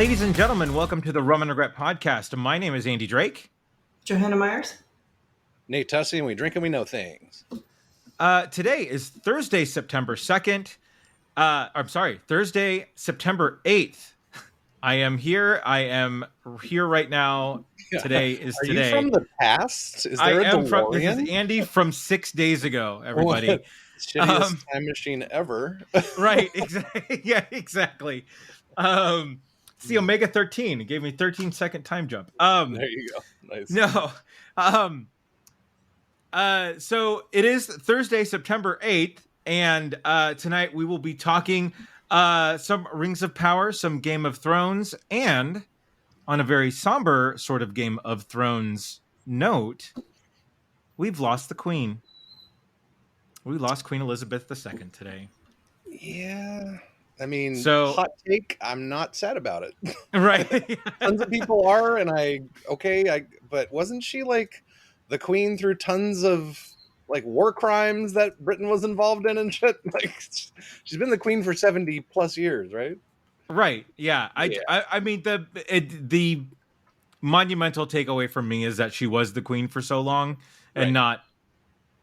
Ladies and gentlemen, welcome to the Rum and Regret podcast. My name is Andy Drake. Johanna Myers. Nate Tussey, and we drink and we know things. Today is Thursday, September 2nd. Thursday, September 8th. I am here right now. Today is Are today. You from the past? Is there a DeLorean? This is Andy from 6 days ago, everybody. Shittiest time machine ever. Right, exactly. Yeah, exactly. It's the Omega 13. It gave me 13-second time jump. There you go. Nice. No. So it is Thursday, September 8th, and tonight we will be talking some Rings of Power, some Game of Thrones, and on a very somber sort of Game of Thrones note, we've lost the Queen. We lost Queen Elizabeth II today. Yeah. I mean, so, hot take, I'm not sad about it. Right. Tons of people are, and but wasn't she like the queen through tons of like war crimes that Britain was involved in and shit? Like, she's been the queen for 70 plus years, right? Right. Yeah. I mean, the monumental takeaway from me is that she was the queen for so long and not.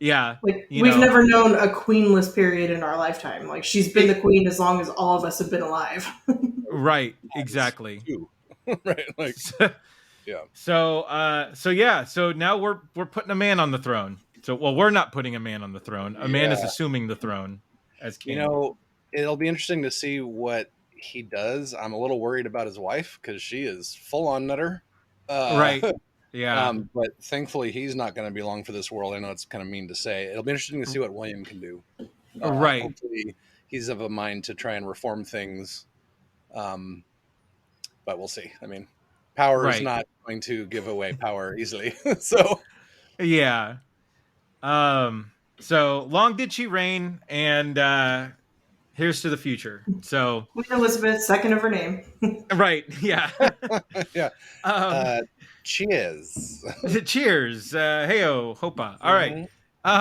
Yeah. Like, we've never known a queenless period in our lifetime. Like, she's been the queen as long as all of us have been alive. Right. Exactly. Right. Like, yeah. So now we're putting a man on the throne. We're not putting a man on the throne. A man is assuming the throne as king. You know, it'll be interesting to see what he does. I'm a little worried about his wife because she is full on nutter. Right. Yeah. But thankfully he's not going to be long for this world. I know it's kind of mean to say. It'll be interesting to see what William can do. Right. Hopefully he's of a mind to try and reform things. But we'll see. I mean, power is not going to give away power easily. So yeah. So long did she reign, and here's to the future. So Queen Elizabeth, second of her name. Right. Yeah. Yeah. Cheers. Cheers. Heyo, hopa. All right.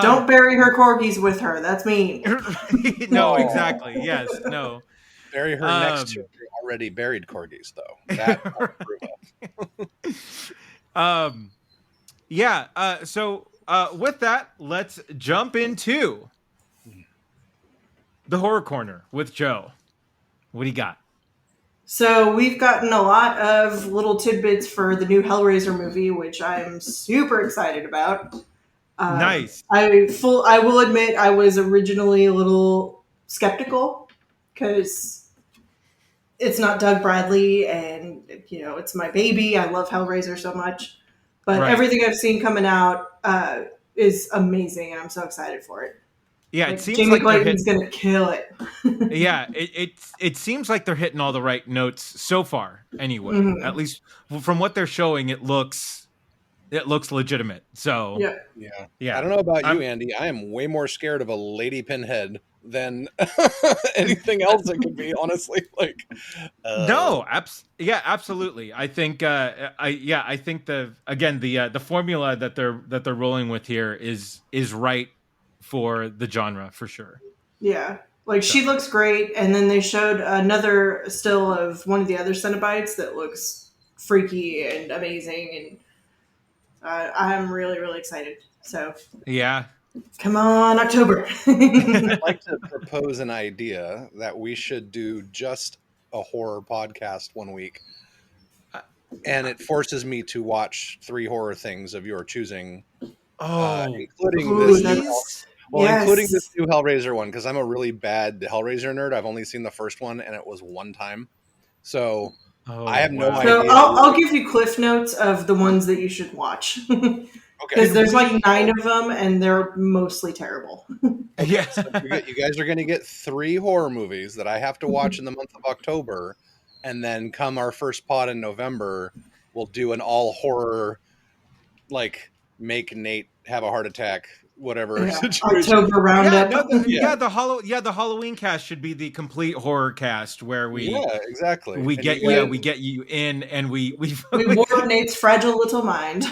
Don't bury her corgis with her. That's mean. No, exactly. Yes. No. Bury her next to your already buried corgis, though. That I'll approve of. Yeah. So with that, let's jump into the horror corner with Joe. What do you got? So we've gotten a lot of little tidbits for the new Hellraiser movie, which I'm super excited about. Nice. I will admit I was originally a little skeptical because it's not Doug Bradley, and it's my baby. I love Hellraiser so much, but everything I've seen coming out is amazing, and I'm so excited for it. Yeah, it seems Jamie like Clayton's gonna kill it. Yeah, it seems like they're hitting all the right notes so far. Anyway, At least from what they're showing, it looks legitimate. So yeah. I don't know about you, Andy. I am way more scared of a lady pinhead than anything else it could be. Honestly, like no, absolutely. I think I think the formula that they're rolling with here is right for the genre for sure. Yeah. Like, she looks great, and then they showed another still of one of the other Cenobites that looks freaky and amazing, and I'm really, really excited. So yeah, come on, October. I'd like to propose an idea that we should do just a horror podcast one week, and it forces me to watch 3 horror things of your choosing, including this. Including this new Hellraiser one, because I'm a really bad Hellraiser nerd. I've only seen the first one, and it was one time. So I have no idea. So I'll give you cliff notes of the ones that you should watch. Okay. Because there's like 9 of them, and they're mostly terrible. Yeah. So you guys are going to get 3 horror movies that I have to watch in the month of October, and then come our first pod in November, we'll do an all horror, like, make Nate have a heart attack, whatever situation. October roundup. The Halloween cast should be the complete horror cast where we exactly we get you in, and we warp Nate's fragile little mind.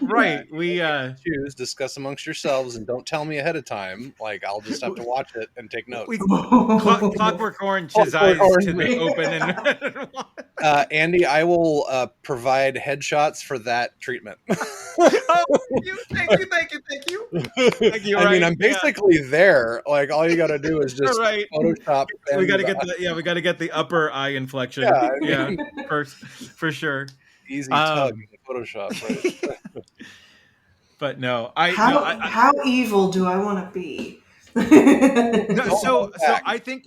right. We choose, discuss amongst yourselves, and don't tell me ahead of time. Like, I'll just have to watch it and take notes. Clockwork Orange, his eyes to the open and Andy, I will provide headshots for that treatment. oh, thank you. I mean, I'm basically there. Like, all you got to do is just Photoshop. We got to get the upper eye inflection. Yeah, for sure. Easy tug in Photoshop. Right? But no, how evil do I want to be? No, so I think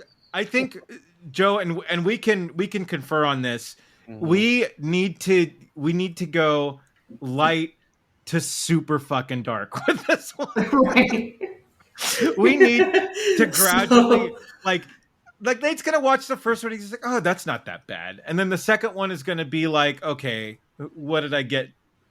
Joe and we can confer on this. Mm-hmm. We need to go light to super fucking dark with this one. Right. We need to gradually like Nate's gonna watch the first one. He's like, oh, that's not that bad. And then the second one is gonna be like, okay, what did I get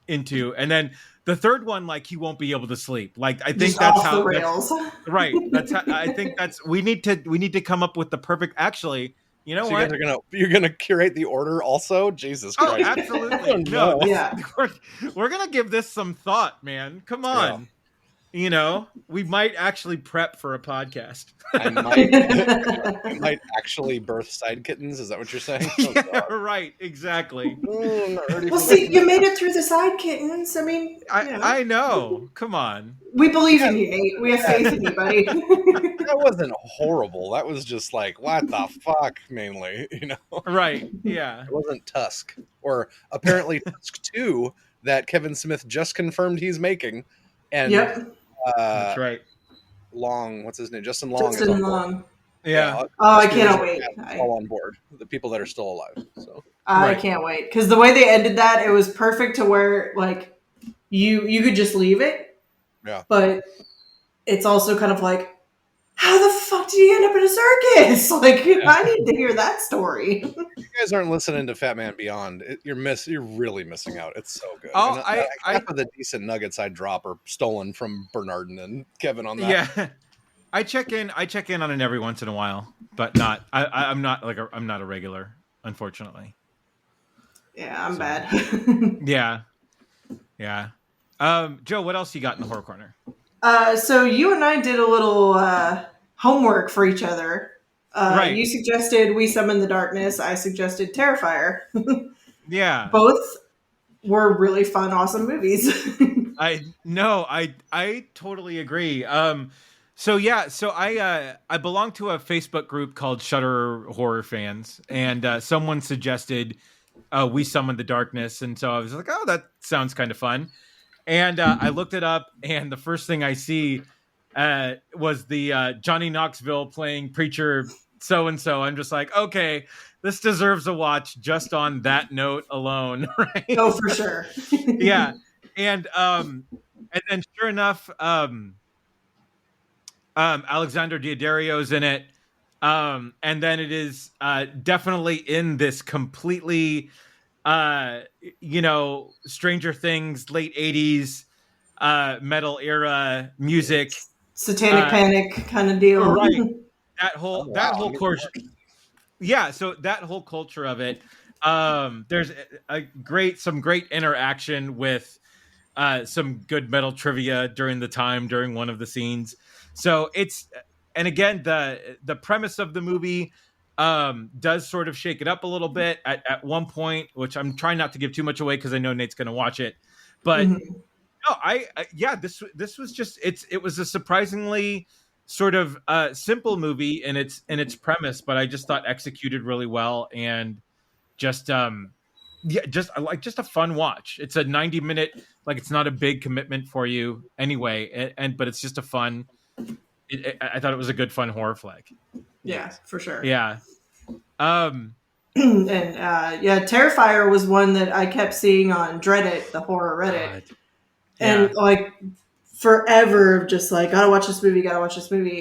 into? And then the third one, like, he won't be able to sleep. Like, I think that's how the rails. Right. That's how, I think that's we need to come up with the perfect. Actually, you know what? You're gonna curate the order also. Jesus Christ! Oh, absolutely. No, yeah. We're gonna give this some thought, man. Come on. Yeah. You know, we might actually prep for a podcast. I might actually birth side kittens. Is that what you're saying? Oh, yeah, right. Exactly. Well, see, you made it through the side kittens. I mean, I know. Come on. We believe in you, Nate. We have faith in you, buddy. That wasn't horrible. That was just like, what the fuck, mainly, you know? Right. Yeah. It wasn't Tusk, or apparently Tusk 2 that Kevin Smith just confirmed he's making. And yep. That's right. Long, what's his name? Justin Long. Justin Long. Yeah. I cannot wait. All on board. The people that are still alive. So I can't wait, because the way they ended that, it was perfect to where like you could just leave it. Yeah. But it's also kind of like, how the fuck did you end up in a circus? Like, I need to hear that story. If you guys aren't listening to Fat Man Beyond, you're really missing out. It's so good. Oh, half of the decent nuggets I drop are stolen from Bernardin and Kevin on that. Yeah, I check in on it every once in a while, but not. I'm not a regular, unfortunately. Yeah, I'm bad. Yeah. Joe, what else you got in the horror corner? So you and I did a little homework for each other. Right. You suggested We Summon the Darkness. I suggested Terrifier. Yeah. Both were really fun, awesome movies. I totally agree. So I belong to a Facebook group called Shutter Horror Fans, and someone suggested We Summon the Darkness, and so I was like, oh, that sounds kind of fun. And I looked it up, and the first thing I see was the Johnny Knoxville playing Preacher so-and-so. I'm just like, okay, this deserves a watch just on that note alone, right? Oh, for sure. Yeah. And then sure enough, Alexander Daddario's in it. And then it is definitely in this completely... Stranger Things, late 80s, metal era music, Satanic Panic kind of deal. Right. That whole culture. Yeah. So that whole culture of it, there's some great interaction with, some good metal trivia during one of the scenes. So and again, the premise of the movie, does sort of shake it up a little bit at one point, which I'm trying not to give too much away because I know Nate's going to watch it. But no, this was just it was a surprisingly sort of simple movie in its premise, but I just thought executed really well, and just just a fun watch. It's a 90-minute, like, it's not a big commitment for you anyway, but it's just a fun. I thought it was a good fun horror flick. Yeah, for sure. Yeah. And Terrifier was one that I kept seeing on Reddit, the horror Reddit. Yeah. And like forever, just like, gotta watch this movie.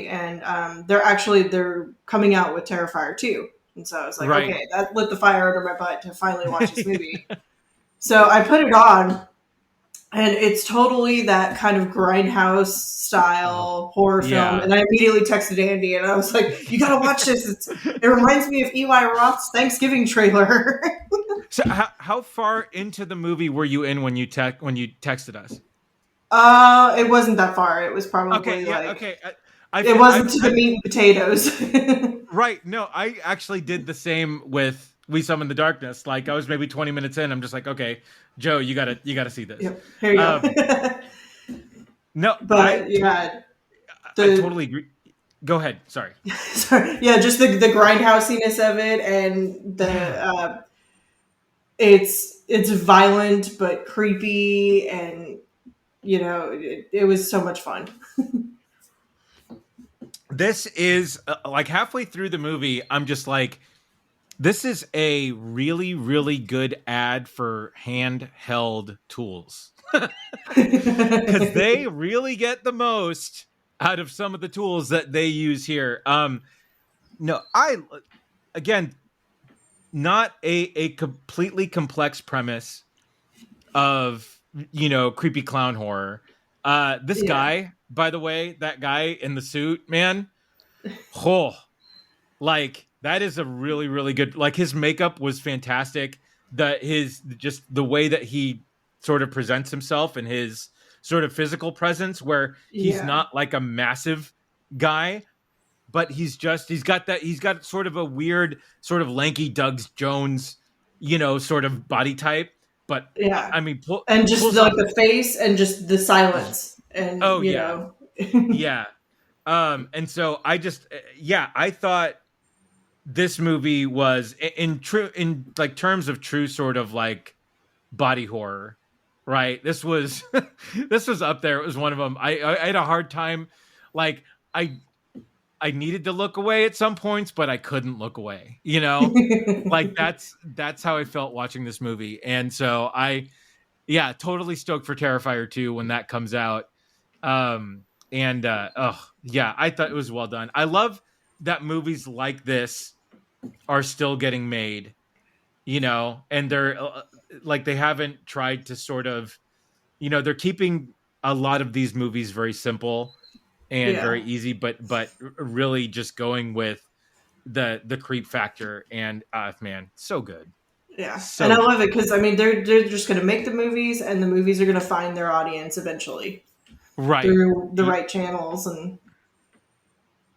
And they're coming out with Terrifier 2. And so I was like, okay, that lit the fire under my butt to finally watch this movie. So I put it on, And it's totally that kind of grindhouse style horror film. Yeah. And I immediately texted Andy and I was like, you gotta watch this. It reminds me of Eli Roth's Thanksgiving trailer. So how far into the movie were you in when you texted us? It wasn't that far. It was probably Okay. It wasn't to the meat and potatoes. Right. No, I actually did the same with We Summon the Darkness. Like I was maybe 20 minutes in. I'm just like, okay, Joe, you gotta see this. Yep, here you go. No, but I totally agree. Go ahead. Sorry. Sorry. Yeah, just the grindhousiness of it, and the it's violent but creepy, and it was so much fun. This is like halfway through the movie, I'm just like, this is a really, really good ad for handheld tools. Because they really get the most out of some of the tools that they use here. No, again, not a completely complex premise of, creepy clown horror. This guy, by the way, that guy in the suit, man, like that is a really, really good, like his makeup was fantastic. Just the way that he sort of presents himself and his sort of physical presence, where he's not like a massive guy, but he's got sort of a weird sort of lanky Doug Jones, sort of body type. But I mean, and just like the face and just the silence, and yeah. And so I thought this movie was in like terms of true sort of like body horror, right? This was this was up there. It was one of them. I had a hard time, like I needed to look away at some points, but I couldn't look away, like that's how I felt watching this movie. And so totally stoked for Terrifier 2 when that comes out. I thought it was well done. I love that movies like this are still getting made, and they're like, they haven't tried to sort of, they're keeping a lot of these movies very simple and very easy, but really just going with the creep factor. And man, so good. Yeah, and I love it because I mean they're just going to make the movies, and the movies are going to find their audience eventually, right, through the right channels. And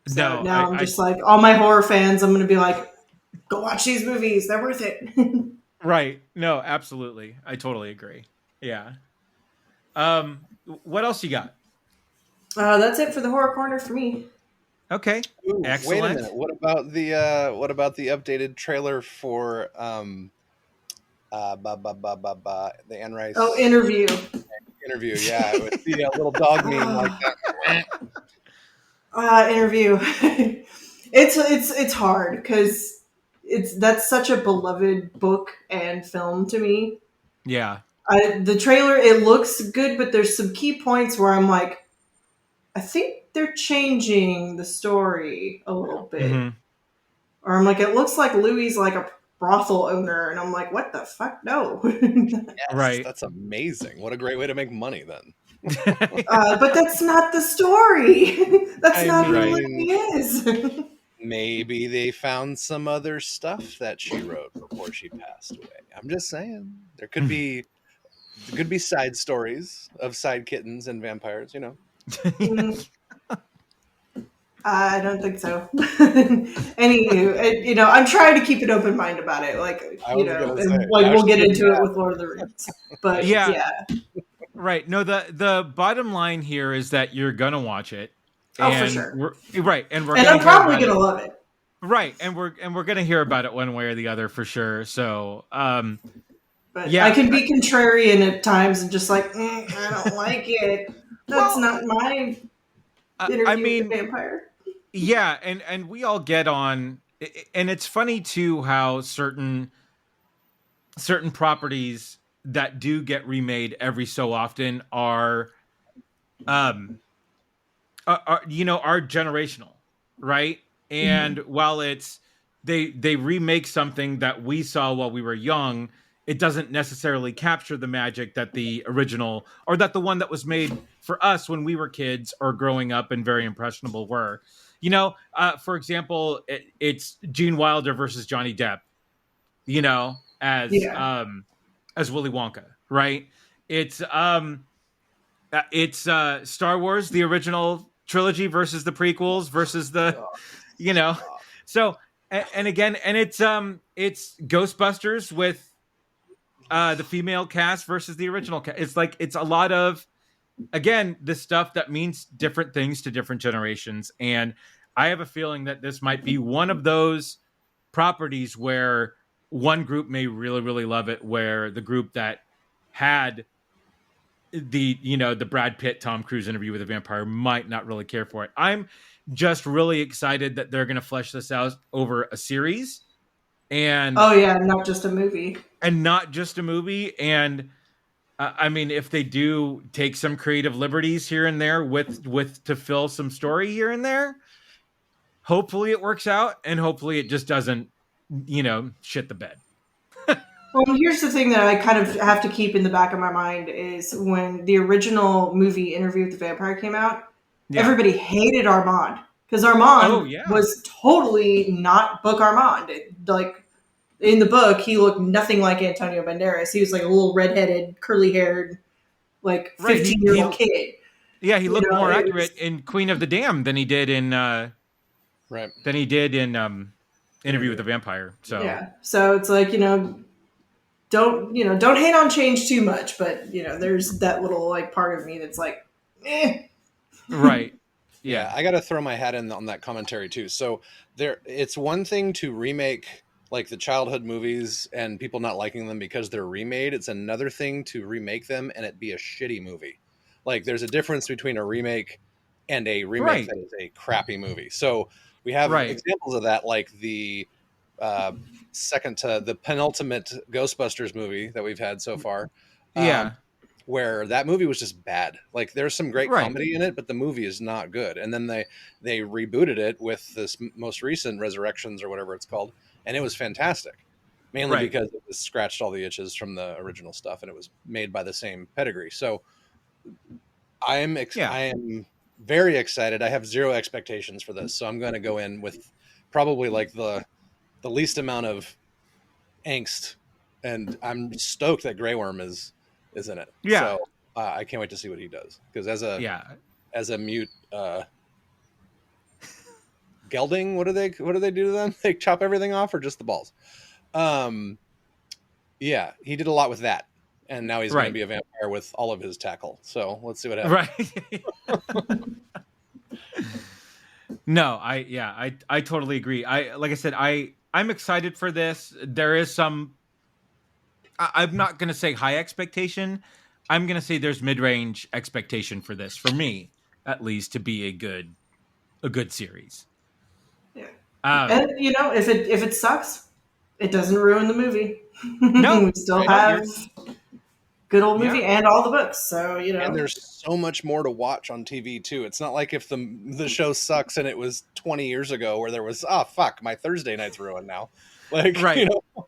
so now I'm just like, all my horror fans, I'm going to be like, go watch these movies; they're worth it. Right? No, absolutely, I totally agree. Yeah. What else you got? That's it for the horror corner for me. Okay. Ooh, excellent. Wait a minute. What about the updated trailer for the Anne Rice? Oh, Interview. Interview, yeah, with the little dog meme like that. Interview. It's hard because that's such a beloved book and film to me. Yeah. The trailer, it looks good, but there's some key points where I'm like, I think they're changing the story a little bit. Mm-hmm. Or I'm like, it looks like Louis like a brothel owner, and I'm like, what the fuck? No. Yes, right. That's amazing. What a great way to make money then. But that's not the story. That's not who Louis is. Maybe they found some other stuff that she wrote before she passed away. I'm just saying. There could be side stories of side kittens and vampires, I don't think so. Anywho, I'm trying to keep an open mind about it. Like, we'll get into it with Lord of the Rings. But yeah. Right. No, the bottom line here is that you're gonna watch it. Oh, for sure. And I'm probably gonna love it. Right, and we're gonna hear about it one way or the other for sure. So, but yeah, I can be contrarian at times and just like, I don't like it. That's not my interview with the vampire. Yeah, and we all get on, and it's funny too how certain properties that do get remade every so often are generational, right? And while it's they remake something that we saw while we were young, it doesn't necessarily capture the magic that the original, or that the one that was made for us when we were kids or growing up and very impressionable were. You know, for example, it's Gene Wilder versus Johnny Depp, you know, Yeah. As Willy Wonka, right? It's Star Wars, the original trilogy versus the prequels versus the, you know, so and again, and it's Ghostbusters with the female cast versus the original cast. It's like, it's a lot of, again, the stuff that means different things to different generations. And I have a feeling that this might be one of those properties where one group may really, really love it, where the group that had the Brad Pitt, Tom Cruise Interview with a Vampire might not really care for it. I'm just really excited that they're going to flesh this out over a series, and Oh yeah, not just a movie. not just a movie. And I mean, if they do take some creative liberties here and there with to fill some story here and there, hopefully it works out, and hopefully it just doesn't, shit the bed. Well, here's the thing that I kind of have to keep in the back of my mind is when the original movie Interview with the Vampire came out, Yeah. everybody hated Armand because Armand Oh, yeah. was totally not book Armand. Like in the book, he looked nothing like Antonio Banderas. He was like a little redheaded, curly-haired, like 15-year-old kid. Yeah, he looked more accurate in Queen of the Damned than he did in Interview with the Vampire. So yeah, so it's like, don't hate on change too much, but there's that little like part of me that's like, eh. Right. Yeah, I got to throw my hat in on that commentary too. So it's one thing to remake like the childhood movies and people not liking them because they're remade. It's another thing to remake them and it be a shitty movie. Like there's a difference between a remake and a remake that is a crappy movie. So we have examples of that, like the second to the penultimate Ghostbusters movie that we've had so far. Where that movie was just bad. Like there's some great comedy in it, but the movie is not good. And then they rebooted it with this most recent Resurrections or whatever it's called, and it was fantastic. Mainly because it was scratched all the itches from the original stuff, and it was made by the same pedigree. So I am very excited. I have zero expectations for this, so I'm going to go in with probably like the least amount of angst, and I'm stoked that Grey Worm is in it. Yeah. So I can't wait to see what he does, because as a mute gelding, what do they do to them? They chop everything off, or just the balls? Yeah, he did a lot with that, and now he's going to be a vampire with all of his tackle. So let's see what happens. Right. No, I totally agree. Like I said, I'm excited for this. There is some, I'm not going to say high expectation. I'm going to say there's mid-range expectation for this, for me, at least, to be a good series. Yeah. And if it sucks, it doesn't ruin the movie. No, we still have good old movie and all the books. So and there's so much more to watch on TV too. It's not like if the show sucks and it was 20 years ago where there was fuck, my Thursday night's ruined now. Like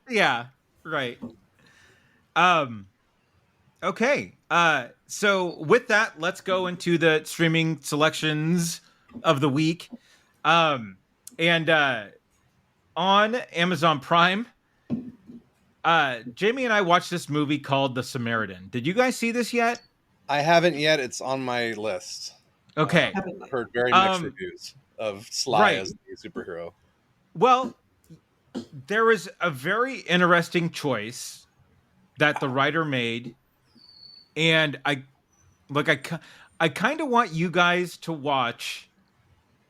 yeah, right. Okay. So with that, let's go into the streaming selections of the week. And on Amazon Prime, Jamie and I watched this movie called The Samaritan. Did you guys see this yet? I haven't yet. It's on my list. Okay. I've heard very mixed reviews of Sly as the superhero. Well, there was a very interesting choice that the writer made, and I kind of want you guys to watch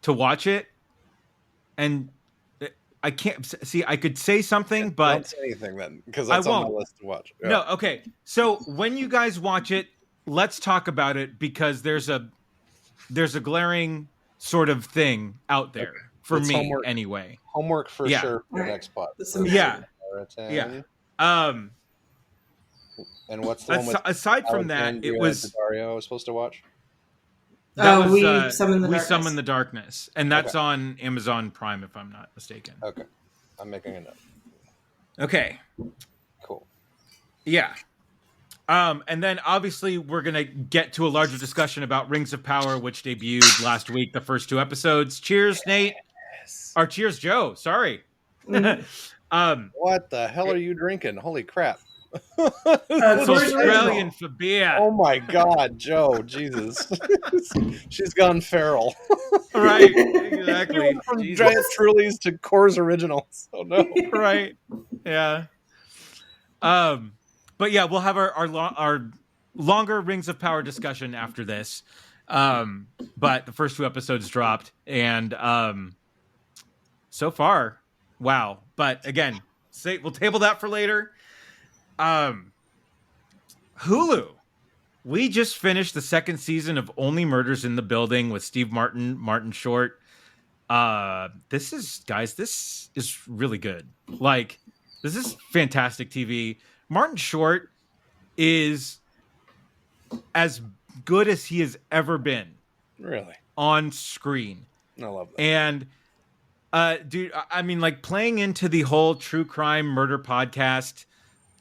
it, and I can't see. I could say something, but don't say anything then, because that's on my list to watch. Yeah. No, okay. So when you guys watch it, let's talk about it, because there's a glaring sort of thing out there for me, homework, anyway. Homework for sure for the next pod. Yeah. And what's the one with aside from that? It was Dario I was supposed to watch. We Summon the Darkness, and that's on Amazon Prime, if I'm not mistaken. Okay, I'm making a note. Okay, cool. Yeah. And then obviously we're gonna get to a larger discussion about Rings of Power, which debuted last week, the first 2 episodes. Cheers, Nate. Or cheers, Joe. Sorry. What the hell are you drinking? Holy crap. It's Coors Australian Original. for beer. Oh my God, Joe, Jesus. She's gone feral. Right. She Exactly. went from Jesus. Giant Trulies to Coors Originals. Oh no. Right. Yeah. But yeah, we'll have our longer Rings of Power discussion after this. But the first 2 episodes dropped, and so far, wow. But again, we'll table that for later. Hulu. We just finished the 2nd season of Only Murders in the Building with Steve Martin, Martin Short. This is really good. Like, this is fantastic TV. Martin Short is as good as he has ever been. Really? On screen. I love that. And dude, I mean, like, playing into the whole true crime murder podcast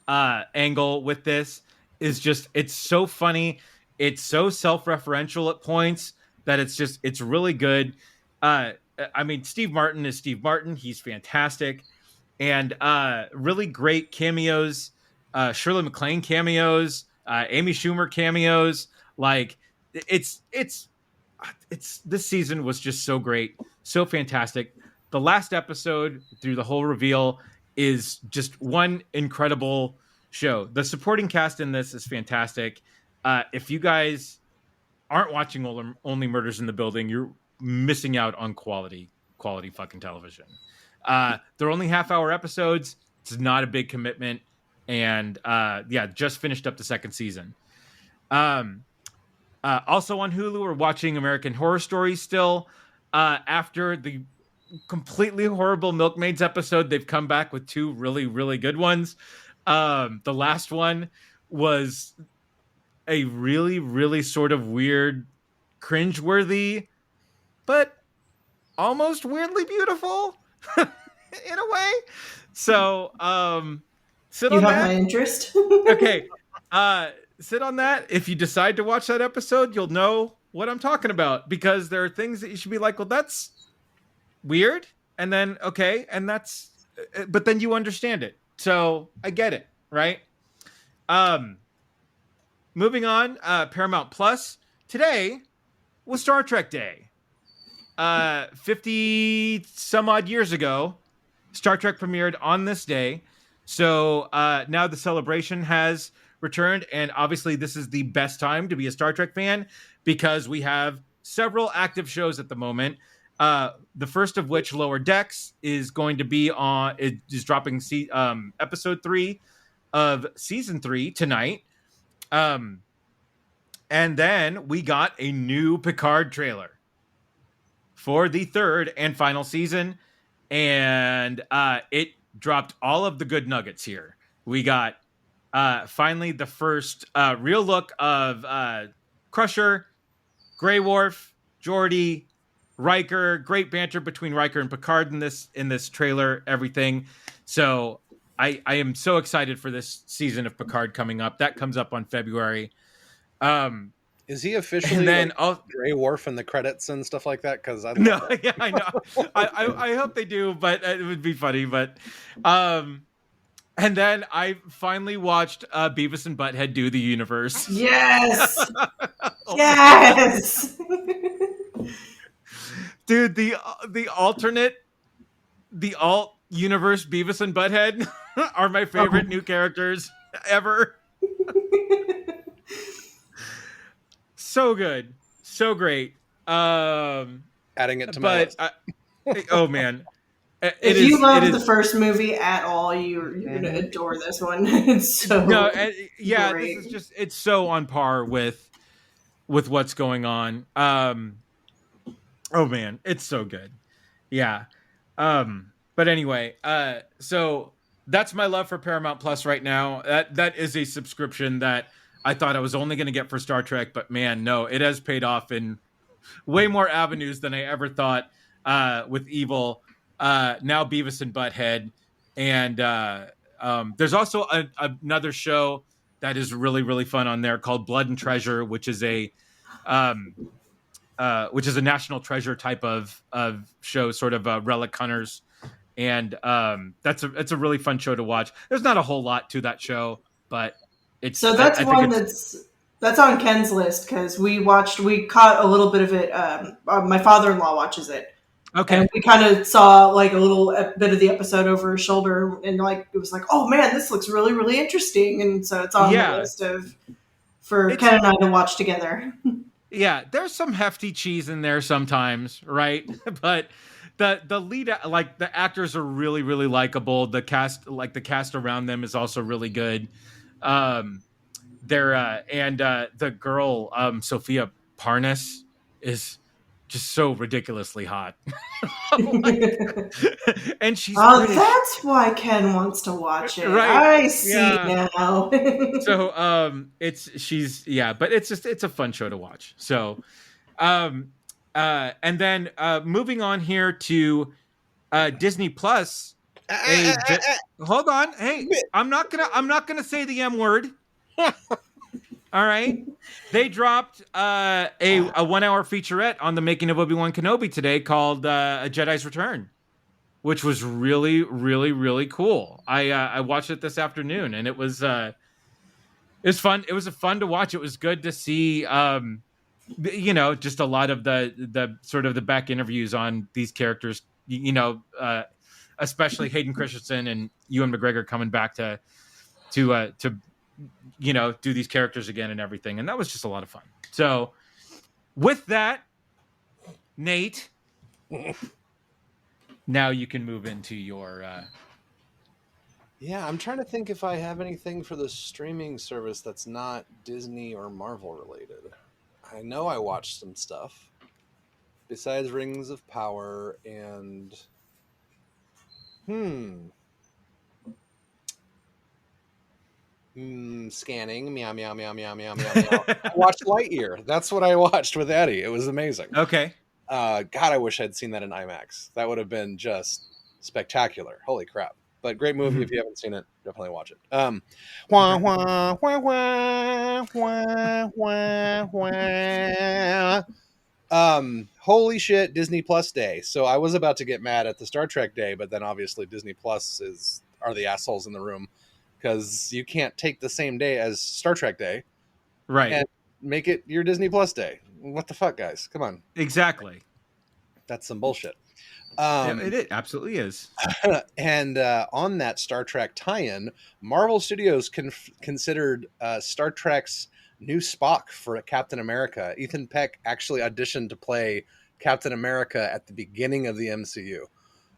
angle with this is just, it's so funny. It's so self-referential at points that it's really good. I mean, Steve Martin is Steve Martin. He's fantastic. And really great cameos. Shirley MacLaine cameos, Amy Schumer cameos. Like, it's this season was just so great, so fantastic. The last episode through the whole reveal is just one incredible show. The supporting cast in this is fantastic. If you guys aren't watching Only Murders in the Building, you're missing out on quality fucking television. They're only half-hour episodes. It's not a big commitment. And yeah, just finished up the 2nd season. Also on Hulu, we're watching American Horror Story still. After the completely horrible Milkmaids episode, they've come back with 2 really, really good ones. The last one was a really, really sort of weird, cringeworthy, but almost weirdly beautiful in a way. So, sit You on have that. my interest. Okay. Sit on that. If you decide to watch that episode, you'll know what I'm talking about, because there are things that you should be like, well, that's weird. And then, okay. And but then you understand it. So I get it. Right. Moving on, Paramount Plus. Today was Star Trek Day. 50 some odd years ago, Star Trek premiered on this day. So now the celebration has returned, and obviously this is the best time to be a Star Trek fan because we have several active shows at the moment. The first of which, Lower Decks, is going to be on. It is dropping episode 3 of season 3 tonight. And then we got a new Picard trailer for the 3rd and final season, and it dropped all of the good nuggets here. We got finally the first real look of Crusher, Grey Worf, Geordi, Riker. Great banter between Riker and Picard in this trailer. Everything. So I am so excited for this season of Picard coming up. That comes up on February. Is he officially Grey Worf in the credits and stuff like that? Because I know. Yeah, I know. I hope they do, but it would be funny. But and then I finally watched Beavis and Butthead Do the Universe. Yes. Yes. Dude, the alt universe Beavis and Butthead are my favorite new characters ever. So good, so great. Adding it to my list. Oh man, if you loved the first movie at all, you're gonna adore this one. It's so yeah. great. This is just, it's so on par with what's going on. Oh man, it's so good. Yeah. But anyway, so that's my love for Paramount Plus right now. That is a subscription that I thought I was only going to get for Star Trek, but man, no, it has paid off in way more avenues than I ever thought. With Evil, now Beavis and Butthead, and There's also another show that is really, really fun on there called Blood and Treasure, which is a national treasure type of show, sort of relic hunters, and it's a really fun show to watch. There's not a whole lot to that show, but So that's I think one that's on Ken's list because we caught a little bit of it. My father-in-law watches it. Okay. And we kind of saw like a little bit of the episode over his shoulder, and like it was like, oh man, this looks really, really interesting. And so it's on the list for Ken and I to watch together. Yeah, there's some hefty cheese in there sometimes, right? But the lead, like the actors, are really, really likable. The cast around them is also really good. The girl, Sophia Parnas, is just so ridiculously hot. And she's British. That's why Ken wants to watch it. Right. I see now. So but it's a fun show to watch. So and then moving on here to Disney Plus. Hold on. Hey, I'm not gonna say the M word. All right. They dropped a 1 hour featurette on the making of Obi-Wan Kenobi today called A Jedi's Return, which was really, really, really cool. I watched it this afternoon, and it was fun. It was fun to watch. It was good to see, just a lot of the sort of the back interviews on these characters, especially Hayden Christensen and Ewan McGregor coming back to do these characters again and everything. And that was just a lot of fun. So with that, Nate, now you can move into your... Yeah, I'm trying to think if I have anything for the streaming service that's not Disney or Marvel related. I know I watched some stuff besides Rings of Power and... Scanning. Meow, meow, meow, meow, meow, meow, meow. I watched Lightyear. That's what I watched with Eddie. It was amazing. Okay. God, I wish I'd seen that in IMAX. That would have been just spectacular. Holy crap. But great movie. If you haven't seen it, definitely watch it. Wah, wah, wah, wah, wah, wah, wah. Holy shit, Disney Plus Day. So I was about to get mad at the Star Trek Day, but then obviously Disney Plus are the assholes in the room. Because you can't take the same day as Star Trek Day, right, and make it your Disney Plus Day. What the fuck, guys? Come on. Exactly. That's some bullshit. It absolutely is. And on that Star Trek tie-in, Marvel Studios considered Star Trek's new Spock for Captain America. Ethan Peck actually auditioned to play Captain America at the beginning of the MCU.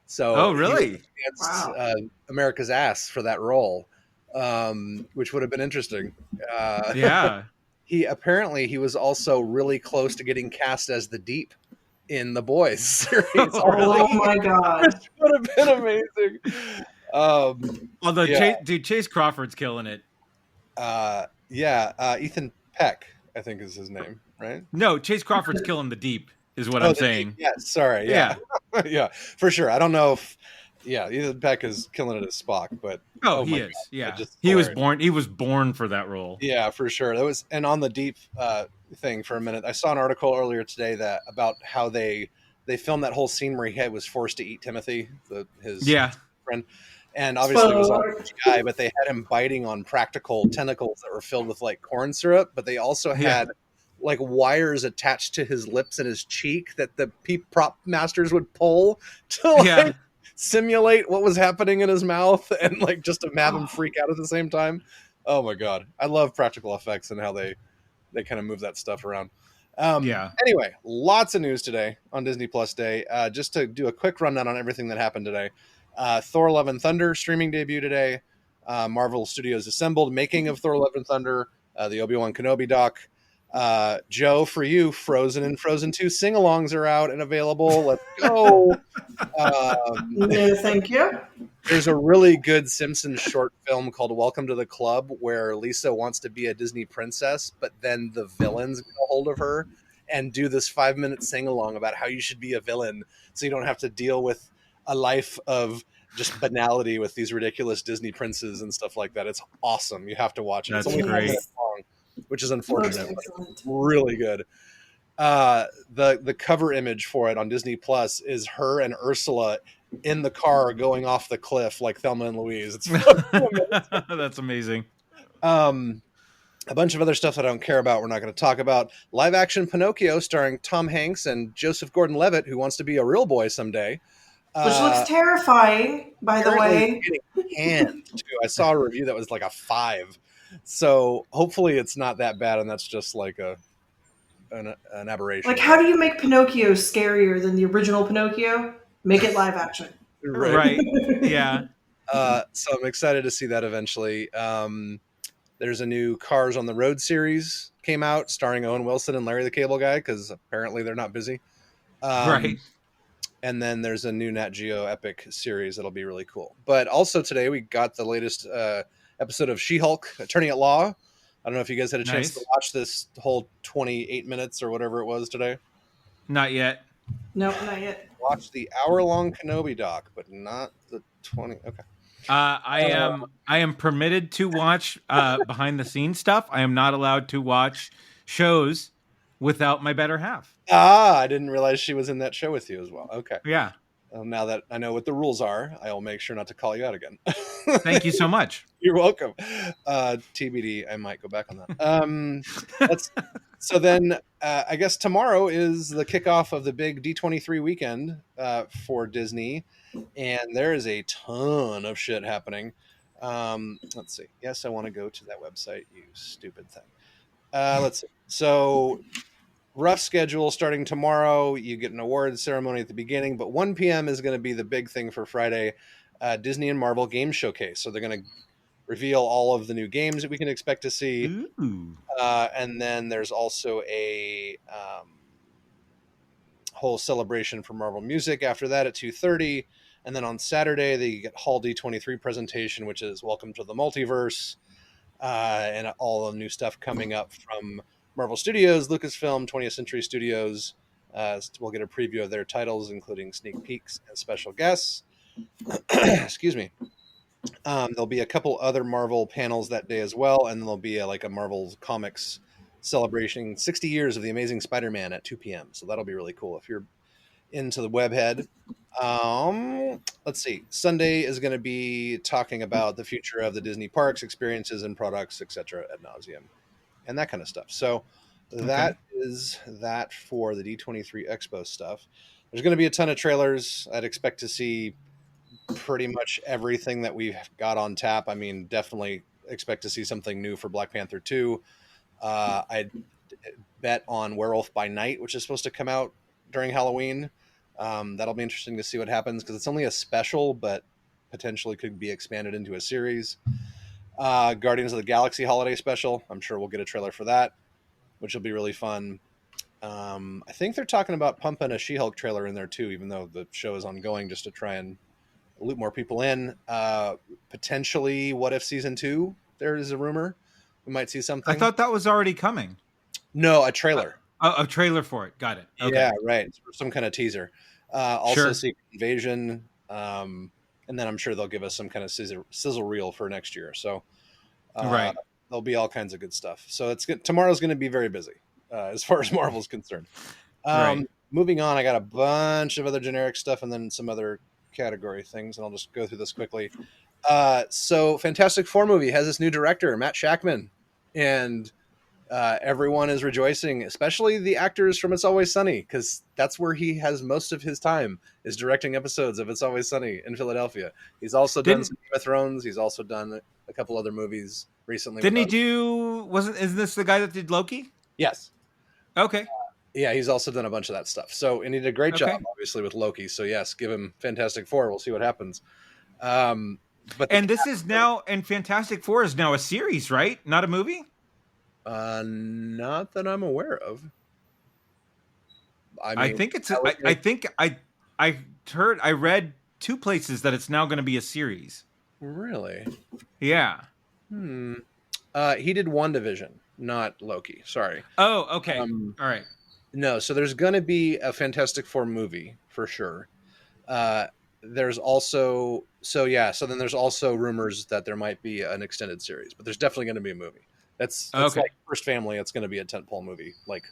So, really? Wow. America's ass for that role. Which would have been interesting. Yeah. He was also really close to getting cast as the Deep in the Boys series. Oh my god, which would have been amazing. Although Chase Crawford's killing it. Ethan Peck, I think is his name, right? No, Chase Crawford's killing the Deep is what I'm saying. Yeah, sorry. Yeah. Yeah, for sure. I don't know if Ethan Peck is killing it as Spock, but he is. God, yeah, he was born. He was born for that role. Yeah, for sure. And on the Deep thing for a minute, I saw an article earlier today about how they filmed that whole scene where he was forced to eat Timothy, his friend, and obviously it was all CGI, but they had him biting on practical tentacles that were filled with like corn syrup, but they also had like wires attached to his lips and his cheek that the prop masters would pull to simulate what was happening in his mouth and like just to have him freak out at the same time. Oh my god, I love practical effects and how they kind of move that stuff around. Anyway, lots of news today on Disney Plus Day. Just to do a quick rundown on everything that happened today. Thor: Love and Thunder streaming debut today. Marvel Studios assembled making of Thor: Love and Thunder. The Obi-Wan Kenobi doc. Joe, for you, Frozen and Frozen 2 sing-alongs are out and available. Let's go. No, thank you. There's a really good Simpsons short film called Welcome to the Club where Lisa wants to be a Disney princess, but then the villains get a hold of her and do this 5-minute sing-along about how you should be a villain so you don't have to deal with a life of just banality with these ridiculous Disney princes and stuff like that. It's awesome. You have to watch it. That's it's only great. 5 minutes long, which is unfortunate. Most But excellent. really good. The cover image for it on Disney Plus is her and Ursula in the car going off the cliff like Thelma and Louise. It's That's amazing. A bunch of other stuff that I don't care about. We're not going to talk about. Live action Pinocchio starring Tom Hanks and Joseph Gordon-Levitt, who wants to be a real boy someday. Which looks terrifying, by the way. Getting canned too. I saw a review that was like a 5. So hopefully it's not that bad, and that's just like an aberration. Like, how do you make Pinocchio scarier than the original Pinocchio? Make it live action. Right. Yeah. So I'm excited to see that eventually. There's a new Cars on the Road series came out starring Owen Wilson and Larry the Cable Guy, because apparently they're not busy. Right. And then there's a new Nat Geo Epic series that'll be really cool. But also today we got the latest episode of She-Hulk Attorney at Law. I don't know if you guys had a chance to watch this whole 28 minutes or whatever it was today. Not yet. Nope, not yet. Watch the hour-long Kenobi doc, but not the 20. Okay. I am permitted to watch behind the scenes stuff. I am not allowed to watch shows without my better half. I didn't realize she was in that show with you as well. Okay. Yeah. Now that I know what the rules are, I will make sure not to call you out again. Thank you so much. You're welcome. TBD, I might go back on that. So then I guess tomorrow is the kickoff of the big D23 weekend for Disney, and there is a ton of shit happening. Let's see. Yes, I want to go to that website, you stupid thing. Let's see. So rough schedule starting tomorrow. You get an awards ceremony at the beginning, but 1 p.m. is going to be the big thing for Friday. Disney and Marvel Game Showcase. So they're going to reveal all of the new games that we can expect to see. And then there's also a whole celebration for Marvel Music after that at 2:30. And then on Saturday, they get Hall D23 presentation, which is Welcome to the Multiverse, and all the new stuff coming up from Marvel Studios, Lucasfilm, 20th Century Studios. We'll get a preview of their titles, including sneak peeks and special guests. Excuse me. There'll be a couple other Marvel panels that day as well, and there'll be a Marvel Comics celebration 60 years of the Amazing Spider-Man at 2 p.m. So that'll be really cool if you're into the webhead. Let's see. Sunday is going to be talking about the future of the Disney parks, experiences, and products, etc. ad nauseum, and that kind of stuff. So that is that for the D23 Expo stuff. There's going to be a ton of trailers. I'd expect to see pretty much everything that we've got on tap. I mean, definitely expect to see something new for Black Panther 2. I'd bet on Werewolf by Night, which is supposed to come out during Halloween. That'll be interesting to see what happens, because it's only a special, but potentially could be expanded into a series. Guardians of the Galaxy holiday special. I'm sure we'll get a trailer for that, which will be really fun. I think they're talking about pumping a She-Hulk trailer in there too, even though the show is ongoing, just to try and loop more people in. Potentially What If Season 2, there is a rumor. We might see something. I thought that was already coming. No, a trailer. A trailer for it. Got it. Okay. Yeah, right. Some kind of teaser. Also Sure. Secret Invasion. And then I'm sure they'll give us some kind of sizzle reel for next year. So Right. there'll be all kinds of good stuff. So tomorrow's going to be very busy as far as Marvel's concerned. Right. Moving on, I got a bunch of other generic stuff and then some other category things, and I'll just go through this quickly. So Fantastic Four movie has this new director, Matt Shachman, and everyone is rejoicing, especially the actors from It's Always Sunny, because that's where he has most of his time, is directing episodes of It's Always Sunny in Philadelphia. He's also done some Game of Thrones. He's also done a couple other movies recently. Didn't he do? Isn't this the guy that did Loki? Yes. Okay. Yeah, he's also done a bunch of that stuff. So, and he did a great job, obviously, with Loki. So, yes, give him Fantastic Four. We'll see what happens. And Fantastic Four is now a series, right? Not a movie? Not that I'm aware of. I think it's. I read 2 places that it's now going to be a series. Really? Yeah. He did WandaVision, not Loki. Sorry. Oh, okay. All right. No, so there's going to be a Fantastic Four movie for sure. there's also so then there's also rumors that there might be an extended series, but there's definitely going to be a movie. It's Okay. like First Family. It's going to be a tentpole movie, like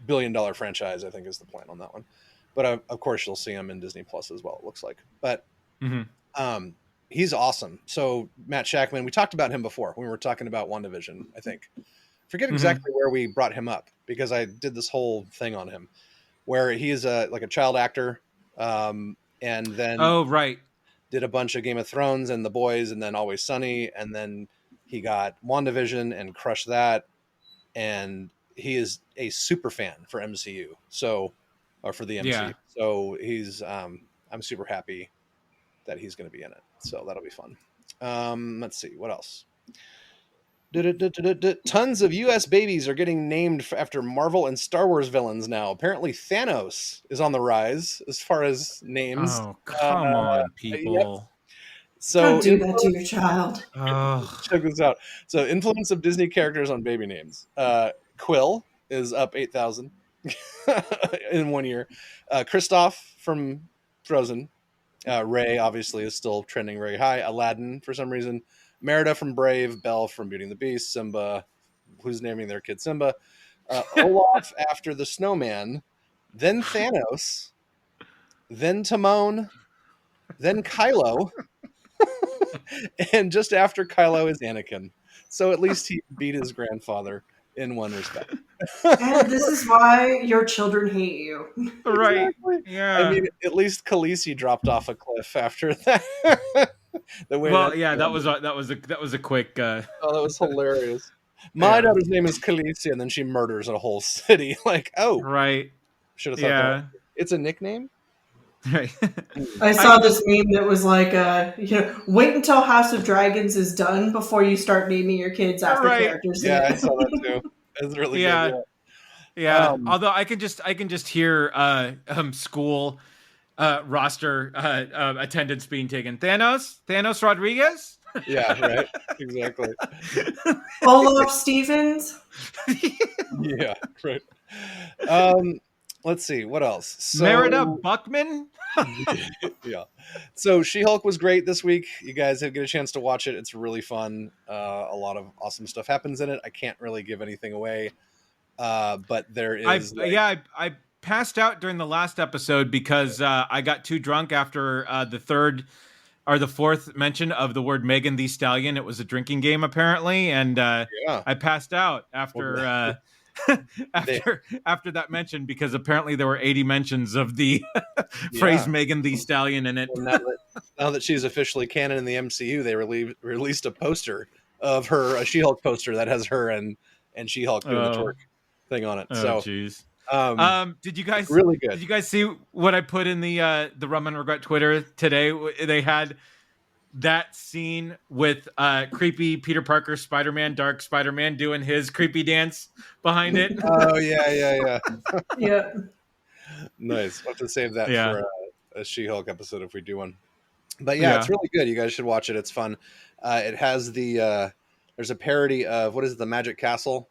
$1 billion franchise. I think is the plan on that one. But of course, you'll see him in Disney Plus as well. It looks like, but he's awesome. So Matt Shachman, we talked about him before when we were talking about WandaVision. I think forget exactly where we brought him up because I did this whole thing on him where he is like a child actor. And then did a bunch of Game of Thrones and The Boys and then Always Sunny. And then he got WandaVision and crushed that. And he is a super fan for MCU. So, or for the MCU. Yeah. So he's, I'm super happy that he's going to be in it. So that'll be fun. Let's see what else. Tons of U.S. babies are getting named after Marvel and Star Wars villains now. Apparently, Thanos is on the rise as far as names. Oh, come on, people! Yep. So Don't do that to your child. Check this out. So, influence of Disney characters on baby names. Quill is up 8,000 in 1 year. Kristoff from Frozen. Ray obviously is still trending very high. Aladdin for some reason. Merida from Brave, Belle from Beauty and the Beast, Simba, who's naming their kid Simba, Olaf after the Snowman, then Thanos, then Timon, then Kylo, and just after Kylo is Anakin. So at least he beat his grandfather in one respect. And this is why your children hate you. Right? Exactly. Yeah. I mean, at least Khaleesi dropped off a cliff after that. that was a quick. Oh, that was hilarious. My daughter's name is Khaleesi, and then she murders a whole city. Like, oh, right. Should have thought that. It's a nickname. Right. I saw this meme that was like, wait until House of Dragons is done before you start naming your kids after characters. Yeah, I saw that too. It's really good. Yeah. Although I can just hear school roster attendance being taken. Thanos Rodriguez. Yeah, right. Exactly. Olaf Stevens. Yeah, right. Let's see what else. So, Merida Buckman. Yeah. So She-Hulk was great this week. You guys have get a chance to watch it. It's really fun. A lot of awesome stuff happens in it. I can't really give anything away, but there is. I passed out during the last episode because I got too drunk after the third or the fourth mention of the word Megan Thee Stallion. It was a drinking game apparently, and I passed out after. After that mention, because apparently there were 80 mentions of the phrase Megan Thee Stallion in it. Well, now that she's officially canon in the MCU, they released a poster of her, a She-Hulk poster that has her and She-Hulk doing the twerk thing on it. So, jeez. Did you guys really good? Did you guys see what I put in the Rum and Regret Twitter today? They had that scene with creepy Peter Parker Spider-Man, Dark Spider-Man doing his creepy dance behind it. Oh yeah. Yeah. Nice. We'll have to save that for a She-Hulk episode if we do one. But it's really good. You guys should watch it. It's fun. It has there's a parody of what is it, the Magic Castle,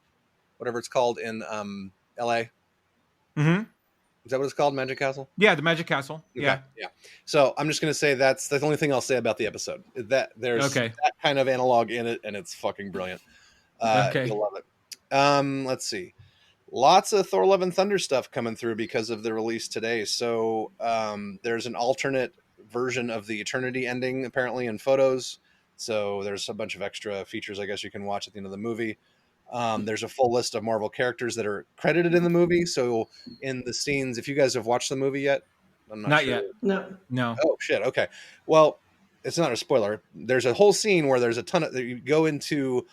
whatever it's called in LA. Mm-hmm. Is that what it's called, Magic Castle? Yeah, the Magic Castle. Okay. Yeah. So I'm just going to say that's the only thing I'll say about the episode. That there's that kind of analog in it, and it's fucking brilliant. You'll love it. Let's see. Lots of Thor: Love and Thunder stuff coming through because of the release today. So there's an alternate version of the Eternity ending apparently in photos. So there's a bunch of extra features I guess you can watch at the end of the movie. There's a full list of Marvel characters that are credited in the movie. So in the scenes, if you guys have watched the movie yet, I'm not sure. Yet. No. Oh shit. Okay. Well, it's not a spoiler. There's a whole scene where there's a ton of, you go into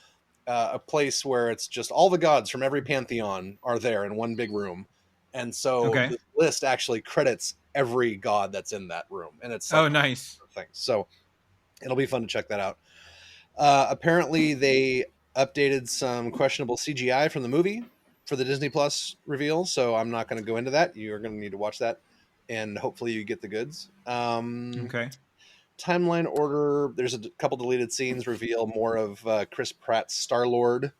a place where it's just all the gods from every pantheon are there in one big room. And so the list actually credits every god that's in that room. And it's like nice. Thing. So it'll be fun to check that out. Apparently they updated some questionable CGI from the movie for the Disney Plus reveal, so I'm not going to go into that. You're going to need to watch that, and hopefully you get the goods. Timeline order. There's a couple deleted scenes reveal more of Chris Pratt's Star-Lord,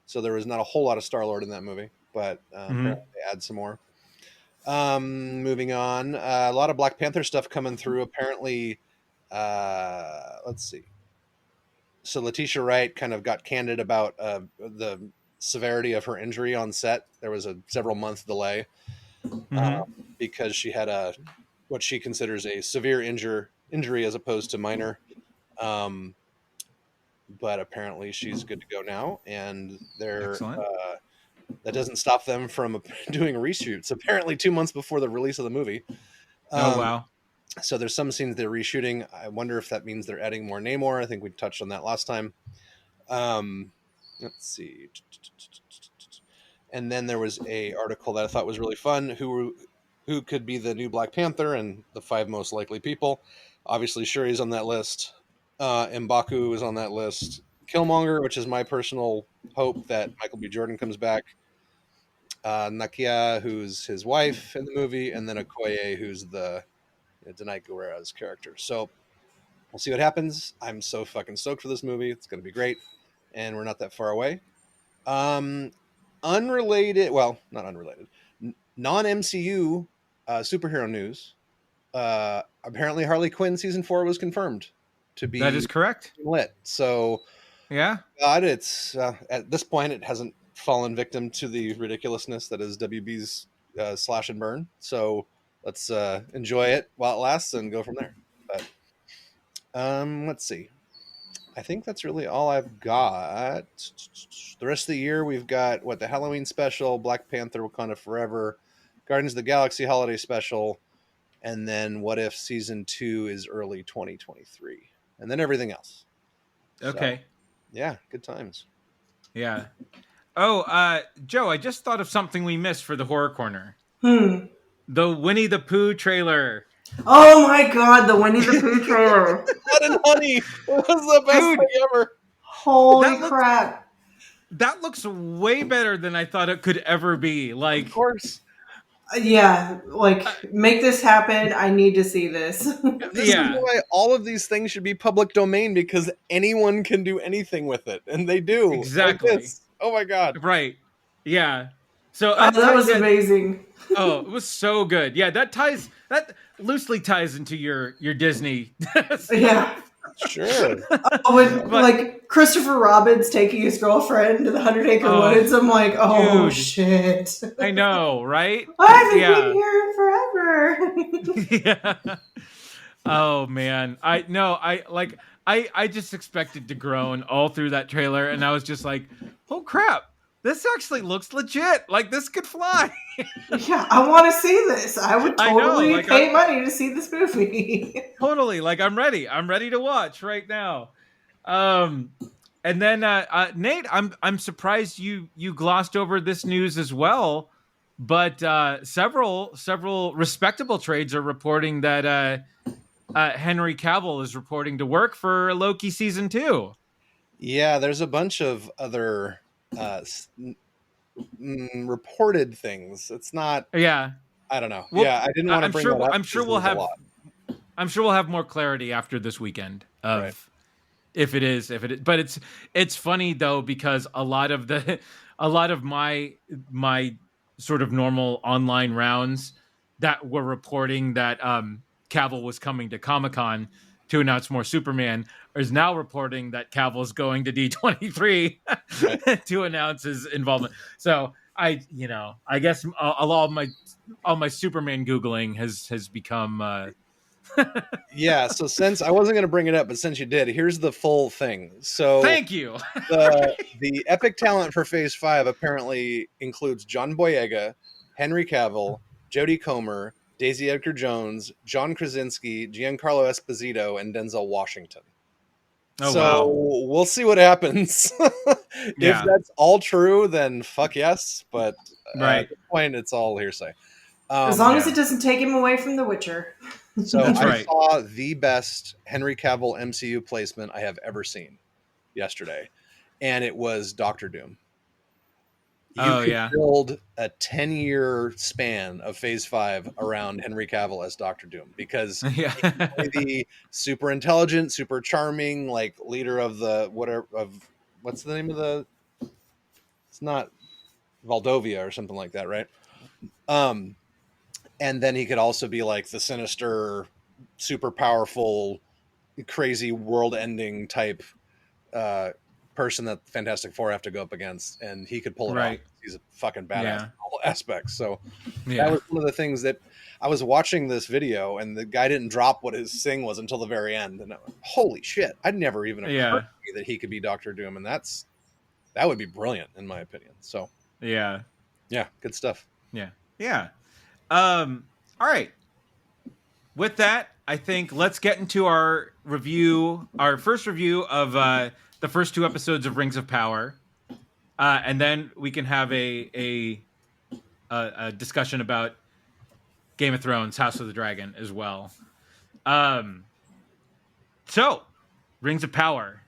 so there was not a whole lot of Star-Lord in that movie, but apparently they add some more. Moving on, a lot of Black Panther stuff coming through. Apparently, let's see. So Letitia Wright kind of got candid about the severity of her injury on set. There was a several month delay because she had what she considers a severe injury as opposed to minor. But apparently she's good to go now, and that doesn't stop them from doing reshoots. Apparently 2 months before the release of the movie. Oh wow. So there's some scenes they're reshooting. I wonder if that means they're adding more Namor. I think we touched on that last time. Let's see. And then there was a article that I thought was really fun. Who could be the new Black Panther, and the 5 most likely people. Obviously, Shuri's on that list. M'Baku is on that list. Killmonger, which is my personal hope that Michael B. Jordan comes back. Nakia, who's his wife in the movie, and then Okoye, who's the Denai Guerrera's character. So we'll see what happens. I'm so fucking stoked for this movie. It's going to be great, and we're not that far away. Unrelated, well, not unrelated, non-MCU superhero news. Apparently Harley Quinn season 4 was confirmed to be... That is correct. ...lit. So yeah, God, it's at this point it hasn't fallen victim to the ridiculousness that is WB's slash and burn. So let's enjoy it while it lasts and go from there. But let's see. I think that's really all I've got. The rest of the year we've got the Halloween special, Black Panther Wakanda Forever, Guardians of the Galaxy holiday special, and then What If season 2 is early 2023, and then everything else. Okay. So, yeah, good times. Yeah. Oh, Joe, I just thought of something we missed for the horror corner. The Winnie the Pooh trailer. Oh my god, the Winnie the Pooh trailer. Blood and Honey. It was the best thing ever. Holy crap. That looks way better than I thought it could ever be. Like, of course. Yeah, make this happen. I need to see this. This is why all of these things should be public domain, because anyone can do anything with it, and they do. Exactly. Like this. Oh my god. Right. Yeah. So that was amazing. Oh, it was so good. Yeah, that loosely ties into your Disney. Yeah. Sure. When Christopher Robin's taking his girlfriend to the 100 Acre Woods, I'm like, oh, dude. Shit. I know, right? I've been here forever. Yeah. Oh man. I just expected to groan all through that trailer, and I was just like, oh crap. This actually looks legit. Like, this could fly. Yeah, I want to see this. I would totally pay money to see this movie. Totally. Like, I'm ready. I'm ready to watch right now. And then Nate, I'm surprised you glossed over this news as well. But several respectable trades are reporting that Henry Cavill is reporting to work for Loki season 2. Yeah, there's a bunch of other reported things. It's not. Yeah, I don't know. Well, yeah, I didn't want to bring that up. I'm sure we'll have more clarity after this weekend of if it is. But it's funny though, because a lot of my sort of normal online rounds that were reporting that Cavill was coming to Comic-Con to announce more Superman is now reporting that Cavill is going to D23 to announce his involvement. So I guess all my Superman Googling has become. Yeah. So since I wasn't going to bring it up, but since you did, here's the full thing. So thank you. the epic talent for Phase 5 apparently includes John Boyega, Henry Cavill, Jodie Comer, Daisy Edgar Jones, John Krasinski, Giancarlo Esposito, and Denzel Washington. Oh, so wow. We'll see what happens. If that's all true, then fuck yes. But at this point, it's all hearsay. As long as it doesn't take him away from The Witcher. So I saw the best Henry Cavill MCU placement I have ever seen yesterday, and it was Doctor Doom. You could build a 10-year span of Phase 5 around Henry Cavill as Doctor Doom, because he's the super intelligent, super charming, leader of the what's the name of the? It's not Valdovia or something like that, right? and then he could also be like the sinister, super powerful, crazy world-ending type person that Fantastic Four have to go up against, and he could pull it off. He's a fucking badass in all aspects. So that was one of the things that I was watching this video, and the guy didn't drop what his thing was until the very end, and holy shit, I'd never even occurred to me that he could be Doctor Doom, and that would be brilliant in my opinion. So yeah, good stuff. All right, with that, I think let's get into our first review of the first 2 episodes of Rings of Power, and then we can have a discussion about Game of Thrones, House of the Dragon as well. So, Rings of Power.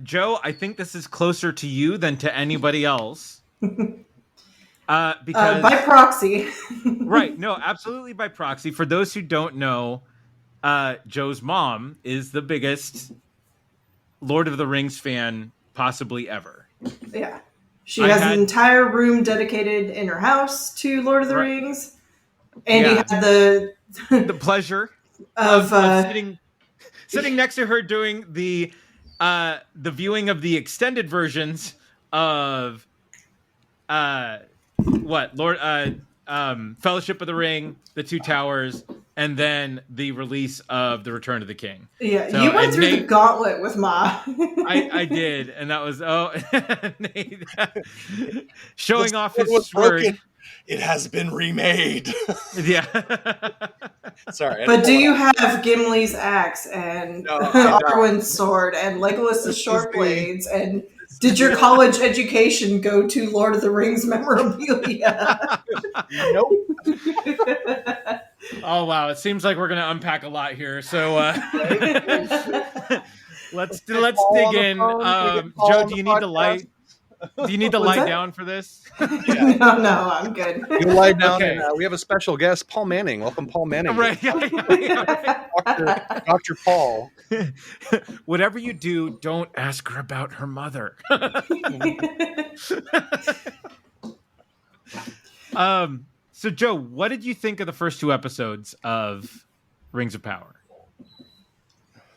Joe, I think this is closer to you than to anybody else. Because by proxy. Right. No, absolutely by proxy. For those who don't know, Joe's mom is the biggest Lord of the Rings fan possibly ever. Yeah. She has an entire room dedicated in her house to Lord of the Rings. And he had the pleasure of sitting next to her doing the viewing of the extended versions of Fellowship of the Ring, The Two Towers, and then the release of The Return of the King. Yeah, so, you went through the gauntlet with Ma. I did, and that was Nate, showing off his sword. Broken. It has been remade. Yeah. Sorry. But do you have Gimli's axe and Arwen's sword and Legolas's short blades? And did your college education go to Lord of the Rings memorabilia? Nope. Oh wow! It seems like we're going to unpack a lot here. So let's dig in. Joe, do you need the light? Do you need to lie down for this? No, I'm good. You lie down. Okay. And, we have a special guest, Paul Manning. Welcome, Paul Manning. Right. Dr. Paul. Whatever you do, don't ask her about her mother. So, Joe, what did you think of the first 2 episodes of Rings of Power?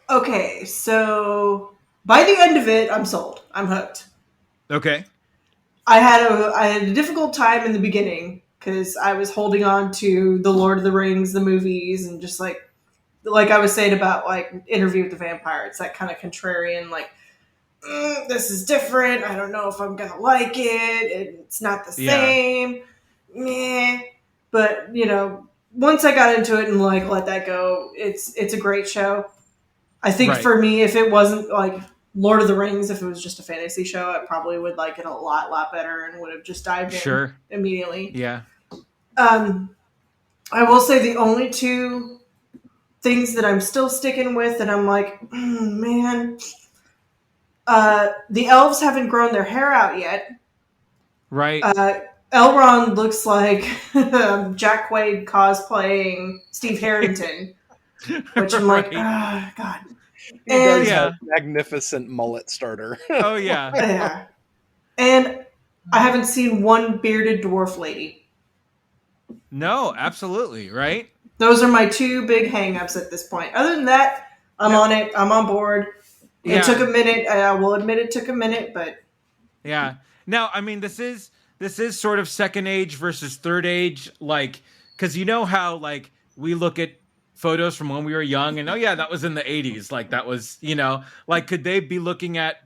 Okay, so by the end of it, I'm sold. I'm hooked. Okay. I had a difficult time in the beginning because I was holding on to the Lord of the Rings, the movies, and just like I was saying about like Interview with the Vampire. It's that kind of contrarian, like, this is different. I don't know if I'm gonna like it. It's not the same. Meh. But once I got into it and like let that go, it's a great show. I think for me, if it wasn't like Lord of the Rings, if it was just a fantasy show, I probably would like it a lot better and would have just dived in immediately. Yeah. I will say the only 2 things that I'm still sticking with, and I'm like, man, the elves haven't grown their hair out yet. Right. Elrond looks like Jack Quaid cosplaying Steve Harrington, which I'm like, God. He does have a magnificent mullet starter. Oh, yeah. Yeah. And I haven't seen one bearded dwarf lady. No, absolutely, right? Those are my 2 big hang-ups at this point. Other than that, I'm on it. I'm on board. It took a minute. I will admit it took a minute, but... Yeah. Now, I mean, this is sort of second age versus third age, like, because you know how, like, we look at photos from when we were young and that was in the 80s, like that was like, could they be looking at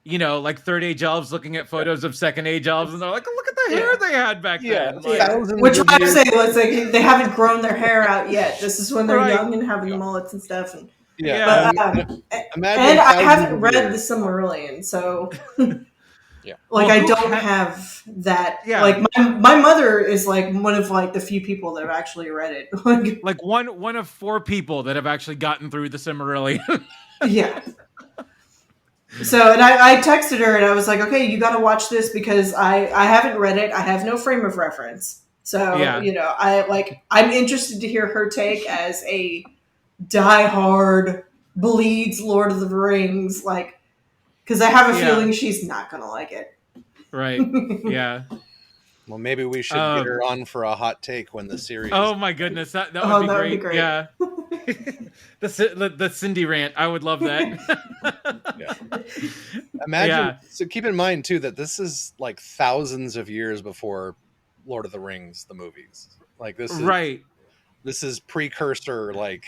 like third age elves looking at photos of second age elves and they're like, look at the hair they had back then, which I'm saying, let's say they haven't grown their hair out yet. This is when they're young and having the mullets and stuff, and and I haven't read the Silmarillion, so like, I don't have that. Yeah. Like, my mother is like one of like the few people that have actually read it. Like one of 4 people that have actually gotten through the Silmarillion. Yeah. So, and I texted her and I was like, okay, you got to watch this because I haven't read it. I have no frame of reference. So, I'm interested to hear her take as a diehard, bleeds Lord of the Rings, like, because I have a feeling she's not going to like it. Right. Yeah. Well, maybe we should get her on for a hot take when the series. Oh my goodness, that would be that great. would be great. Yeah. the Cindy rant. I would love that. Yeah. Imagine. Yeah. So keep in mind too that this is like thousands of years before Lord of the Rings, the movies. Like this is precursor. Like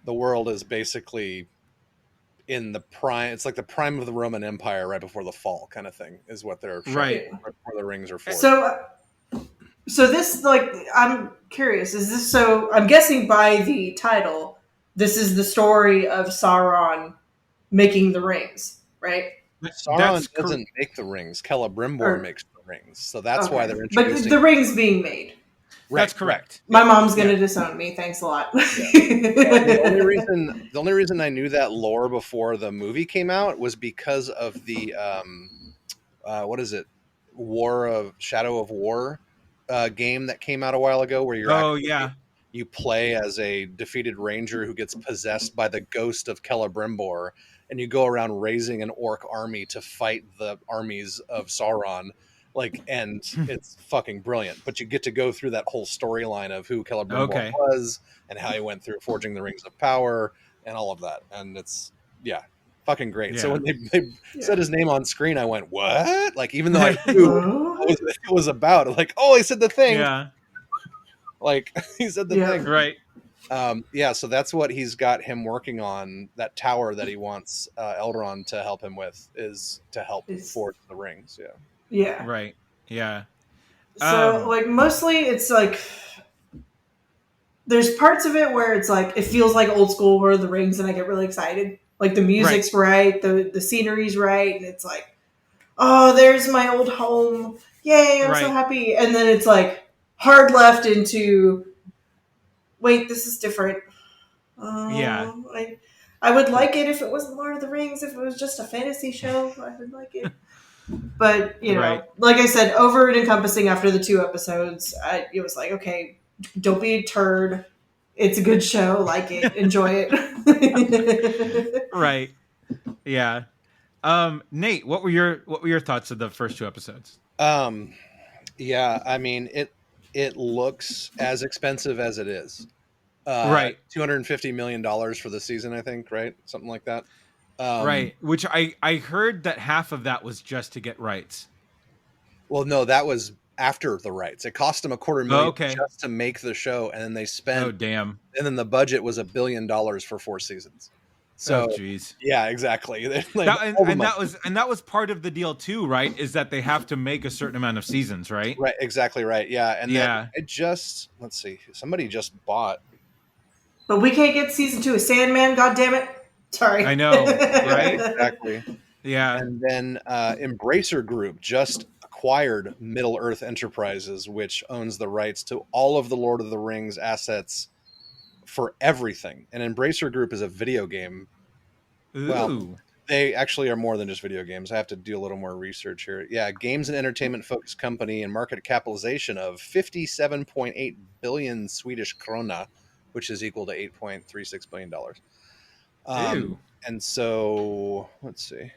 the world is basically in the prime. It's like the prime of the Roman Empire, right before the fall, kind of thing, is what they're showing. Right. Before the rings are forged. So this, like, I'm curious. Is this so? I'm guessing by the title, this is the story of Sauron making the rings, right? Sauron doesn't make the rings. Celebrimbor makes the rings, so that's why they're introducing. But the rings being made. Right, that's correct. My mom's gonna disown me. Thanks a lot. The only reason I knew that lore before the movie came out was because of the what is it, Shadow of War game that came out a while ago, where you play as a defeated ranger who gets possessed by the ghost of Celebrimbor, and you go around raising an orc army to fight the armies of Sauron. Like, and it's fucking brilliant. But you get to go through that whole storyline of who Celebrimbor was and how he went through forging the Rings of Power and all of that. And it's fucking great. Yeah. So when they said his name on screen, I went, "What?" Like, even though I knew what it was about, like, oh, he said the thing. Yeah. Like, he said the thing. Right. So that's what he's got him working on. That tower that he wants Elrond to help him with is to help forge the rings. Yeah. Yeah. Right. Yeah. So, like, mostly it's like there's parts of it where it's like it feels like old school Lord of the Rings, and I get really excited. Like the music's right, the scenery's right, and it's like, oh, there's my old home. Yay, I'm so happy. And then it's like hard left into, wait, this is different. I would like it if it wasn't Lord of the Rings. If it was just a fantasy show, I would like it. But, you know, like I said, over and encompassing after the 2 episodes, it was like, okay, don't be a turd. It's a good show. Like it. Enjoy it. Right. Yeah. Nate, what were your thoughts of the first 2 episodes? Yeah, I mean, it looks as expensive as it is. $250 million for the season, I think, right? Something like that. Right. Which I heard that half of that was just to get rights. Well, no, that was after the rights. It cost them $250,000 just to make the show, and then they spent. Oh, damn! And then the budget was $1 billion for 4 seasons. So, geez. Yeah, exactly. Like, that was part of the deal too, right? Is that they have to make a certain amount of seasons, right? Right. Exactly right. Yeah. And then let's see, somebody just bought. But we can't get season 2 of Sandman. God damn it! Sorry. I know, right? Exactly. Yeah. And then Embracer Group just acquired Middle Earth Enterprises, which owns the rights to all of the Lord of the Rings assets for everything. And Embracer Group is a video game. Ooh. Well, they actually are more than just video games. I have to do a little more research here. Yeah, games and entertainment focused company and market capitalization of 57.8 billion Swedish krona, which is equal to $8.36 billion. And so let's see.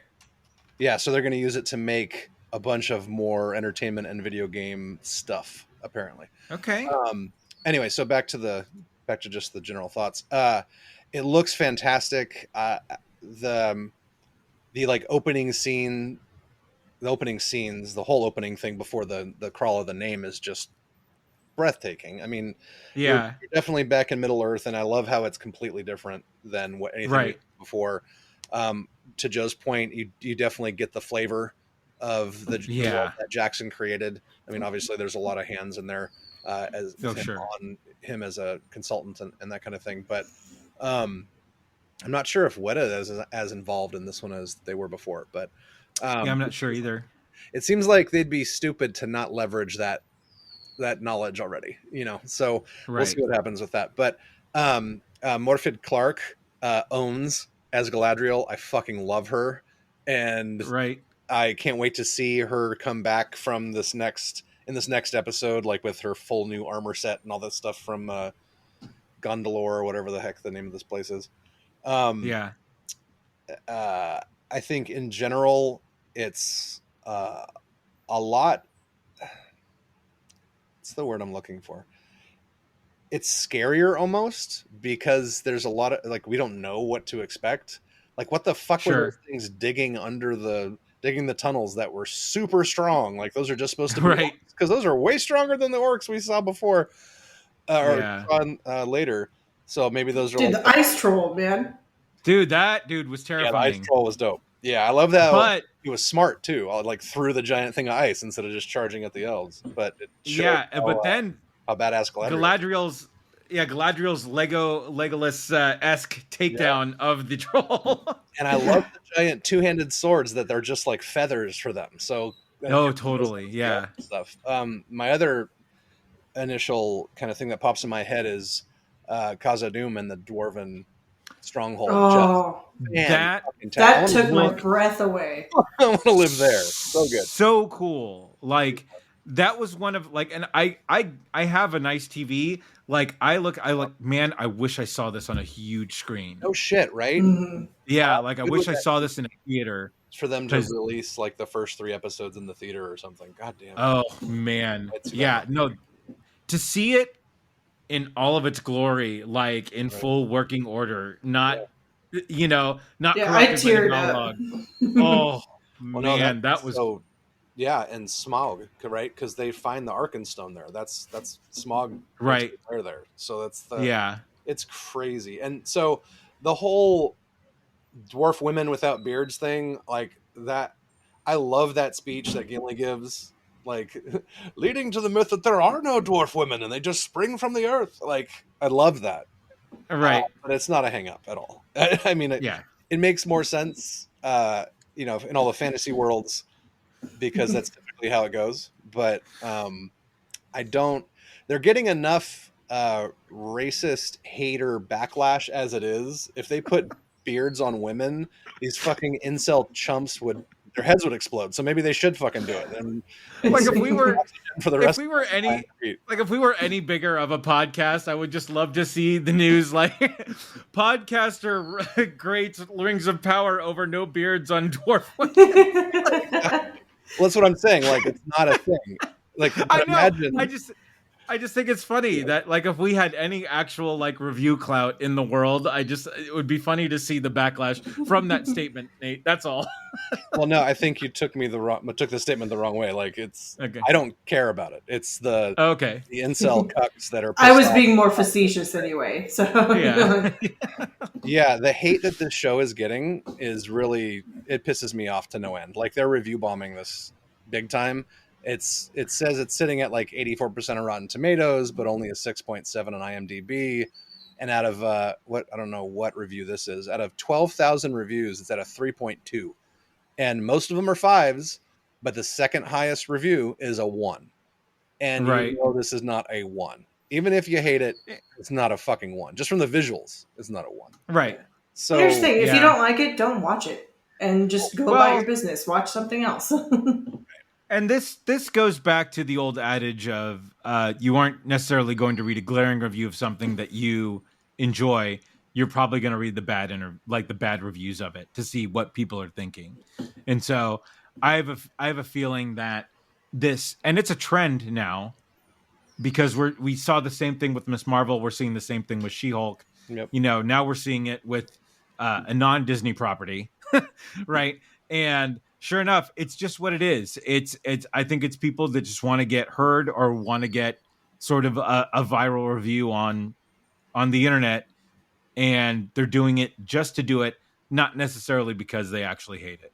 Yeah, so they're going to use it to make a bunch of more entertainment and video game stuff, apparently. Okay. Anyway, so back to just the general thoughts. It looks fantastic. The like opening scene, the opening scenes, the whole opening thing before the crawl of the name is just breathtaking. I mean, you're definitely back in Middle Earth, and I love how it's completely different than what anything before. To Joe's point, you definitely get the flavor of the world that Jackson created. I mean, obviously, there's a lot of hands in there on him as a consultant and that kind of thing. But I'm not sure if Weta is as involved in this one as they were before. But I'm not sure either. It seems like they'd be stupid to not leverage that knowledge already, you know. So we'll see what happens with that. But Morfydd Clark owns as Galadriel. I fucking love her, and I can't wait to see her come back from this next episode, like with her full new armor set and all that stuff from Gondolor or whatever the heck the name of this place is. I think in general it's a lot. what's the word I'm looking for? It's scarier almost because there's a lot of like we don't know what to expect. Like what the fuck were those things digging the tunnels that were super strong? Like those are just supposed to be right, because those are way stronger than the orcs we saw before or saw later. So maybe those are Dude, like the ice troll, man. dude, that dude was yeah, the terrifying. ice troll was dope. Yeah, I love that. But he was smart too. I like threw the giant thing of ice instead of just charging at the elves. But it showed but then how badass Galadriel. Galadriel's Legolas esque takedown of the troll. And I love the giant two-handed swords that they're just like feathers for them. So totally, yeah. Stuff. My other initial kind of thing that pops in my head is Kaza and the Dwarven Stronghold. Oh, that took my breath away. I want to live there. So good. So cool. Like that was one of like, and I have a nice TV. Like I look, man, I wish I saw this on a huge screen. No shit, right? Mm-hmm. Yeah, like I wish I saw this in a theater. For them to release like the first 3 episodes in the theater or something. God damn. Oh man. Yeah, no. To see it in all of its glory, like in full working order, not not I teared up. Oh man, that was so. Yeah, and Smaug, right? Because they find the Arkenstone there. That's Smaug, right? There. So that's it's crazy. And so the whole dwarf women without beards thing, like that, I love that speech that Gimli gives, like leading to the myth that there are no dwarf women and they just spring from the earth. Like I love that, right? But it's not a hang up at all. I mean, it makes more sense, in all the fantasy worlds because that's typically how it goes. But I don't. They're getting enough racist hater backlash as it is. If they put beards on women, these fucking incel chumps their heads would explode. So maybe they should fucking do it. And like if we were if we were any bigger of a podcast, I would just love to see the news like podcaster greats Rings of Power over no beards on dwarf women. Well, that's what I'm saying. Like it's not a thing. Like I know. I just think it's funny that like if we had any actual like review clout in the world, it would be funny to see the backlash from that statement, Nate. That's all. Well, no, I think you took the statement the wrong way. Like it's I don't care about it. It's the incel cucks that are I was being more facetious anyway. So yeah, the hate that this show is getting is really it pisses me off to no end. Like they're review bombing this big time. It says it's sitting at like 84% of Rotten Tomatoes, but only a 6.7 on IMDb. And out of I don't know what review this is. Out of 12,000 reviews, it's at a 3.2, and most of them are 5s. But the second highest review is a 1, and you know this is not a 1. Even if you hate it, it's not a fucking 1. Just from the visuals, it's not a 1. Right. So here's the thing: if you don't like it, don't watch it, and just go about your business. Watch something else. And this goes back to the old adage of you aren't necessarily going to read a glaring review of something that you enjoy. You're probably going to read the bad reviews of it to see what people are thinking. And so I have a feeling that this, and it's a trend now, because we saw the same thing with Ms. Marvel. We're seeing the same thing with She-Hulk. Yep. Now we're seeing it with a non-Disney property, right? And sure enough, it's just what it is. It's I think it's people that just want to get heard or want to get sort of a viral review on the internet, and they're doing it just to do it, not necessarily because they actually hate it.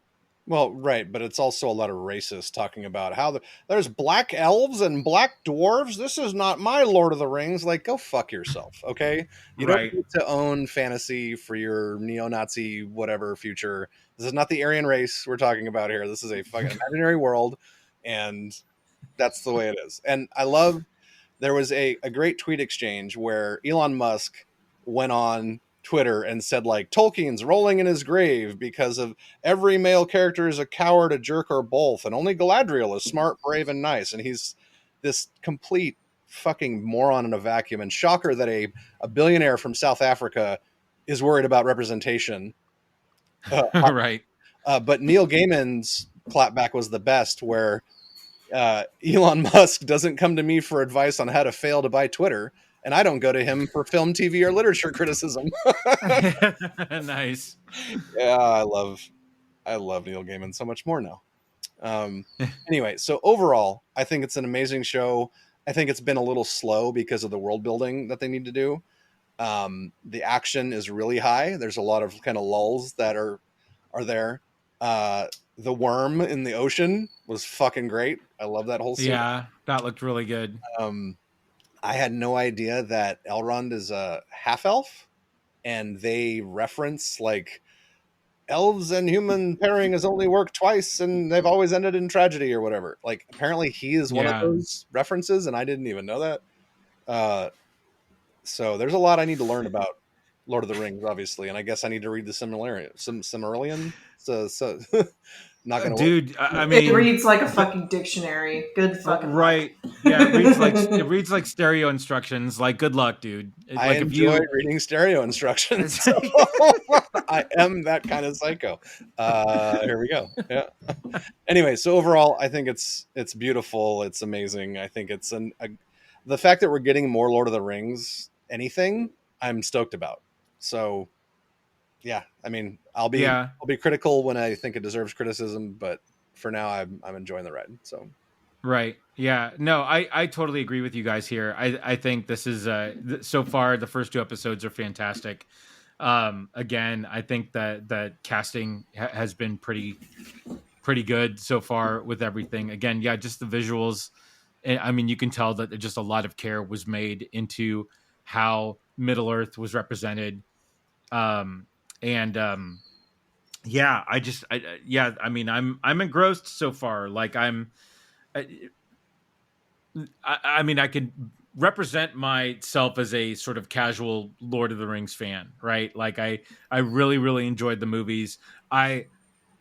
Well, right, but it's also a lot of racists talking about how there's black elves and black dwarves. This is not my Lord of the Rings. Like, go fuck yourself, okay? You don't need to own fantasy for your neo-Nazi whatever future. This is not the Aryan race we're talking about here. This is a fucking imaginary world, and that's the way it is. And I love there was a great tweet exchange where Elon Musk went on Twitter and said like Tolkien's rolling in his grave because of every male character is a coward, a jerk, or both, and only Galadriel is smart, brave, and nice. And he's this complete fucking moron in a vacuum. And shocker that a billionaire from South Africa is worried about representation. Right. But Neil Gaiman's clapback was the best, where Elon Musk doesn't come to me for advice on how to fail to buy Twitter, and I don't go to him for film, TV, or literature criticism. Nice. Yeah, I love Neil Gaiman so much more now. Anyway, so overall, I think it's an amazing show. I think it's been a little slow because of the world building that they need to do. The action is really high. There's a lot of kind of lulls that are there. The worm in the ocean was fucking great. I love that whole scene. Yeah, that looked really good. I had no idea that Elrond is a half elf, and they reference like elves and human pairing has only worked twice and they've always ended in tragedy or whatever. Like apparently he is one of those references, and I didn't even know that. So there's a lot I need to learn about Lord of the Rings, obviously, and I guess I need to read the Silmarillion. So not gonna dude. I mean, it reads like a fucking dictionary. Good fucking right. luck. Yeah, it reads like stereo instructions. Like, good luck, dude. I like enjoy reading stereo instructions. So I am that kind of psycho. Here we go. Yeah. Anyway, so overall, I think it's beautiful. It's amazing. I think it's the fact that we're getting more Lord of the Rings anything, I'm stoked about. So yeah, I mean, I'll be critical when I think it deserves criticism, but for now I'm enjoying the ride. So right. Yeah. No, I totally agree with you guys here. I think this is so far the first 2 episodes are fantastic. Again, I think that the casting has been pretty good so far with everything. Again, yeah, just the visuals. I mean, you can tell that just a lot of care was made into how Middle Earth was represented. Yeah, I mean, I'm engrossed so far. Like I mean, I could represent myself as a sort of casual Lord of the Rings fan, right? Like I really, really enjoyed the movies. I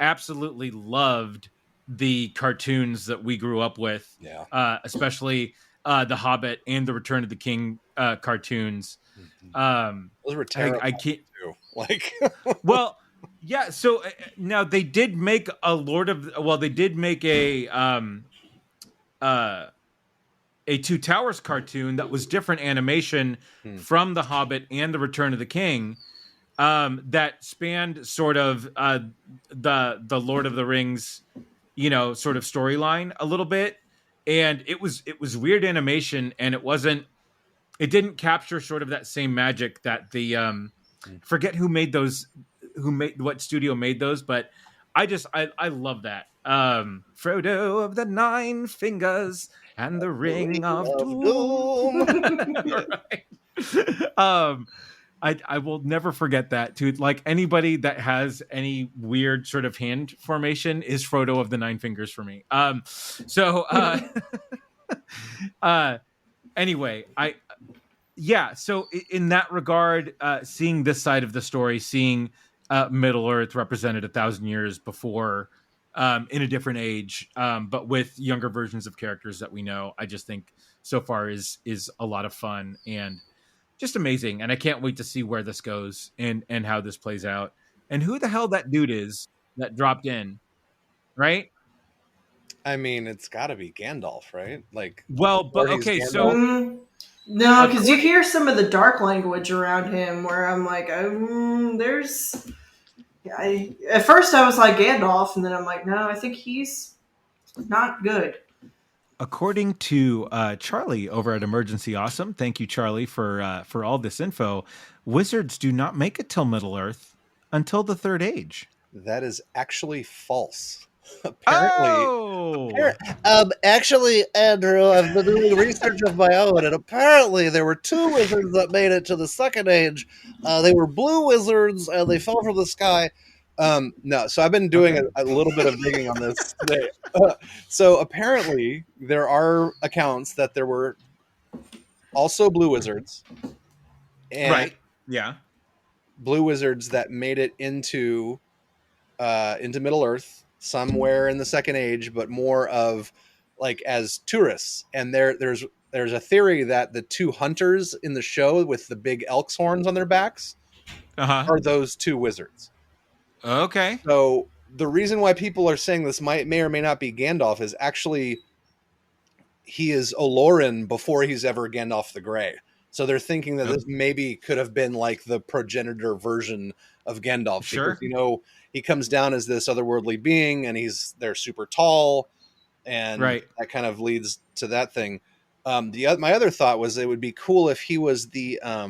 absolutely loved the cartoons that we grew up with. Yeah. Especially The Hobbit and the Return of the King cartoons. Those were terrible. I can't. Too. Like, well, yeah. So now they did make they did make a Two Towers cartoon that was different animation from The Hobbit and the Return of the King. That spanned sort of the Lord of the Rings, sort of storyline a little bit, and it was weird animation, and it didn't capture sort of that same magic that the forget what studio made those, but I love that. Frodo of the 9 fingers and the ring of doom. Right. I will never forget that. To like anybody that has any weird sort of hand formation is Frodo of the 9 fingers for me. Anyway, so in that regard, seeing this side of the story, seeing Middle Earth represented 1,000 years before, in a different age, but with younger versions of characters that we know, I just think so far is a lot of fun and just amazing. And I can't wait to see where this goes and how this plays out and who the hell that dude is that dropped in, right? I mean, it's got to be Gandalf, right? Like, well, but okay, Gandalf. so no, because you hear some of the dark language around him where I'm like, there's. At first I was like Gandalf, and then I'm like, no, I think he's not good. According to Charlie over at Emergency Awesome, thank you, Charlie, for all this info. Wizards do not make it till Middle Earth until the Third Age. That is actually false. Apparently, actually, Andrew, I've been doing research of my own, and apparently there were 2 wizards that made it to the Second Age. They were blue wizards, and they fell from the sky. No, so I've been doing a little bit of digging on this today. So apparently there are accounts that there were also blue wizards. And right. Yeah. Blue wizards that made it into Middle Earth somewhere in the Second Age, but more of like as tourists. And there's a theory that the 2 hunters in the show with the big elk's horns on their backs are those 2 wizards. Okay. So the reason why people are saying this may or may not be Gandalf is actually he is Olorin before he's ever Gandalf the Grey. So they're thinking that this maybe could have been like the progenitor version of Gandalf. Sure. Because, he comes down as this otherworldly being and they're super tall, and that kind of leads to that thing. My other thought was it would be cool if he was the I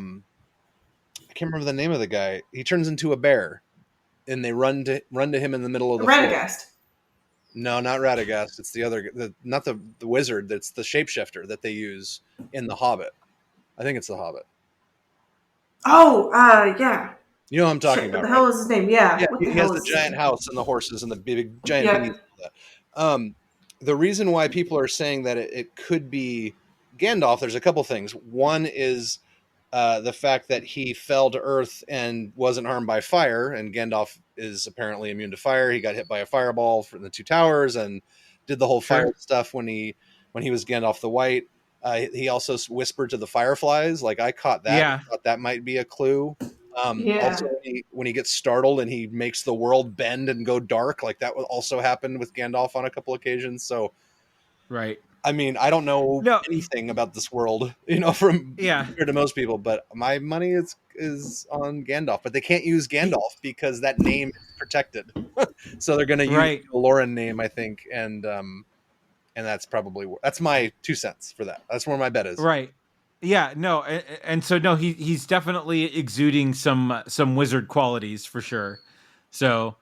can't remember the name of the guy. He turns into a bear, and they run to him in the middle of the Radagast. No, not Radagast. It's the other, not the wizard. That's the shapeshifter that they use in The Hobbit. I think it's The Hobbit. Oh, yeah. You know what I'm talking Shit, about? What the hell is his name? Yeah. He has the giant house and the horses and the big giant. Yeah. The reason why people are saying that it could be Gandalf, there's a couple things. One is the fact that he fell to Earth and wasn't harmed by fire, and Gandalf is apparently immune to fire. He got hit by a fireball from the Two Towers and did the whole fire stuff when he was Gandalf the White. He also whispered to the fireflies. Like, I caught that. Yeah. I thought that might be a clue. Also, when he gets startled and he makes the world bend and go dark, like that also happened with Gandalf on a couple occasions. So, I mean, I don't know anything about this world, from compared to most people, but my money is on Gandalf. But they can't use Gandalf because that name is protected. So they're going to use the Lauren name, I think, and that's my 2 cents for that. That's where my bet is. Right. Yeah, no, and so no, he's definitely exuding some wizard qualities for sure. So,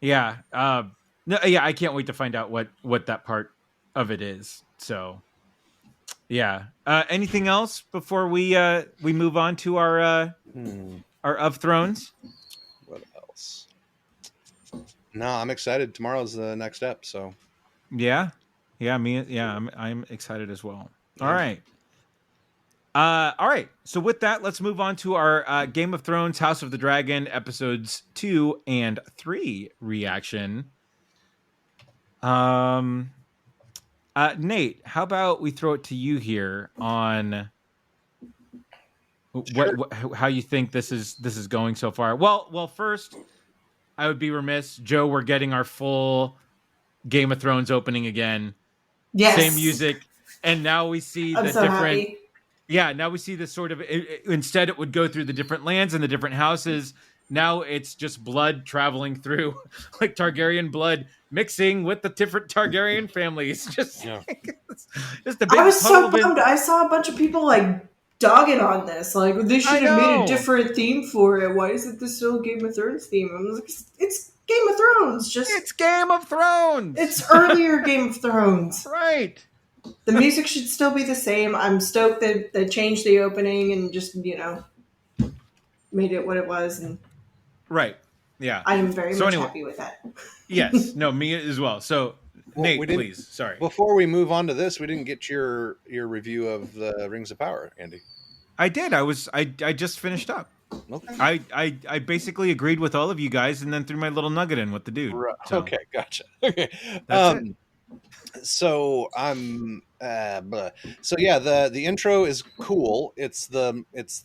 yeah, I can't wait to find out what that part of it is. So, yeah. Anything else before we move on to our Of Thrones? What else? No, I'm excited. Tomorrow's the next step. So, I'm excited as well. Yeah. All right. So with that, let's move on to our Game of Thrones House of the Dragon episodes 2 and 3 reaction. Nate, how about we throw it to you here on how you think this is going so far? Well, first, I would be remiss, Joe. We're getting our full Game of Thrones opening again. Yes. Same music, and now we see I'm the so different. Happy. Yeah, now we see this sort of. Instead, it would go through the different lands and the different houses. Now it's just blood traveling through, like Targaryen blood mixing with the different Targaryen families. Just a big. I was so bummed. I saw a bunch of people like dogging on this. Like, they should have made a different theme for it. Why isn't this still Game of Thrones theme? I was like, it's Game of Thrones. It's Game of Thrones. It's earlier Game of Thrones. Right. The music should still be the same. I'm stoked that they changed the opening and just, made it what it was. And right. Yeah. I am very much happy with that. Yes. No, me as well. So, Nate, please. Sorry. Before we move on to this, we didn't get your review of the Rings of Power, Andy. I did. I just finished up. Okay. I basically agreed with all of you guys and then threw my little nugget in with the dude. Right. So. Okay, gotcha. Okay. That's it. So I'm so yeah, the intro is cool. It's the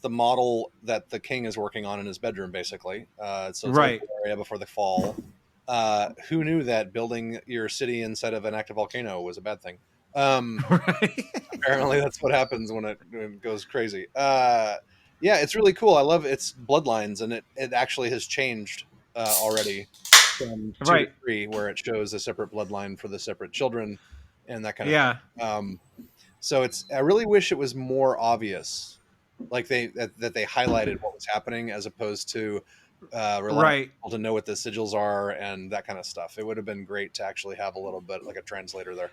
model that the king is working on in his bedroom, basically. So it's right. Like the area before the fall. Who knew that building your city inside of an active volcano was a bad thing? Right. Apparently that's what happens when it goes crazy. Yeah, it's really cool. I love its bloodlines, and it actually has changed already from 2 to 3, where it shows a separate bloodline for the separate children and that kind of thing. So I really wish it was more obvious, like that they highlighted what was happening as opposed to relying on people to know what the sigils are and that kind of stuff. It would have been great to actually have a little bit like a translator there.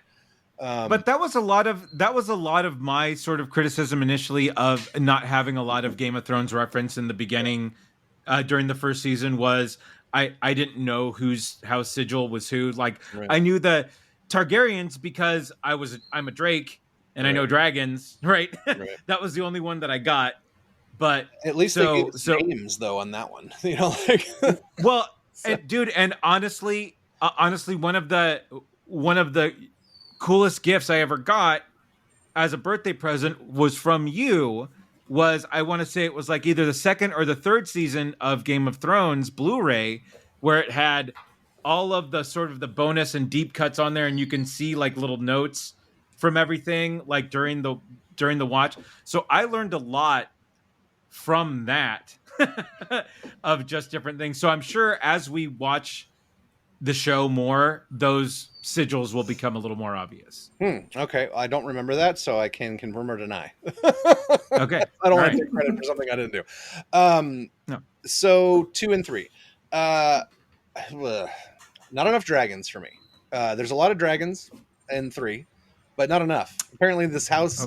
But that was a lot of my sort of criticism initially of not having a lot of Game of Thrones reference in the beginning during the first season was I didn't know whose house sigil was who. Like I knew the Targaryens because I'm a Drake and I know dragons, right? That was the only one that I got. But at least they gave names though on that one, well, and honestly, one of the coolest gifts I ever got as a birthday present was from you. I want to say it was like either the second or the third season of Game of Thrones Blu-ray, where it had all of the sort of the bonus and deep cuts on there, and you can see like little notes from everything like during the watch. So I learned a lot from that of just different things. So I'm sure as we watch the show more, those sigils will become a little more obvious. Okay, I don't remember that, so I can confirm or deny. Okay. I don't All want right. to take credit for something I didn't do. No. So 2 and 3. Not enough dragons for me. There's a lot of dragons in 3, but not enough. Apparently this house,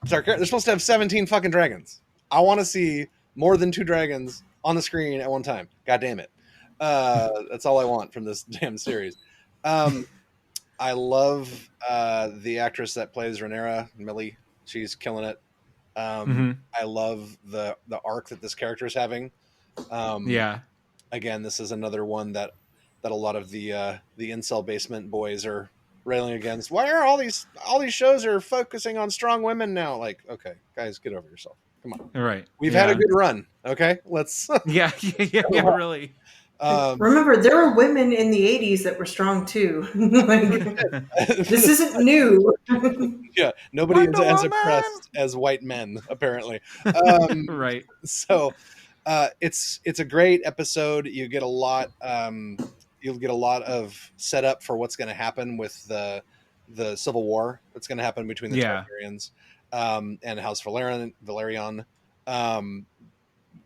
they're supposed to have 17 fucking dragons. I want to see more than 2 dragons on the screen at one time. God damn it. That's all I want from this damn series. I love the actress that plays Rhaenyra, Millie. She's killing it. I love the arc that this character is having. Yeah. Again, this is another one that a lot of the incel basement boys are railing against. Why are all these shows are focusing on strong women now? Like, okay, guys, get over yourself. Come on. All right. We've had a good run. Okay, let's. Yeah, really. Remember, there were women in the 80s that were strong too. This isn't new. Yeah, nobody is as oppressed as white men, apparently. Right. So it's a great episode. You get a lot. You'll get a lot of setup for what's going to happen with the civil war that's going to happen between the Targaryens and House Valerion.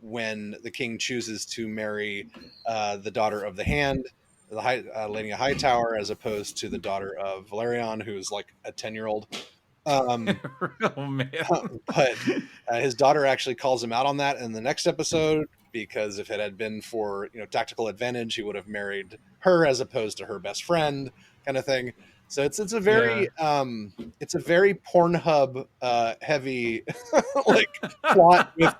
When the king chooses to marry the daughter of the Hand, Lady Hightower, as opposed to the daughter of Valerion, who's like a 10-year-old. Oh man! But his daughter actually calls him out on that in the next episode, because if it had been for tactical advantage, he would have married her as opposed to her best friend, kind of thing. So it's a very it's a very Pornhub heavy like plot with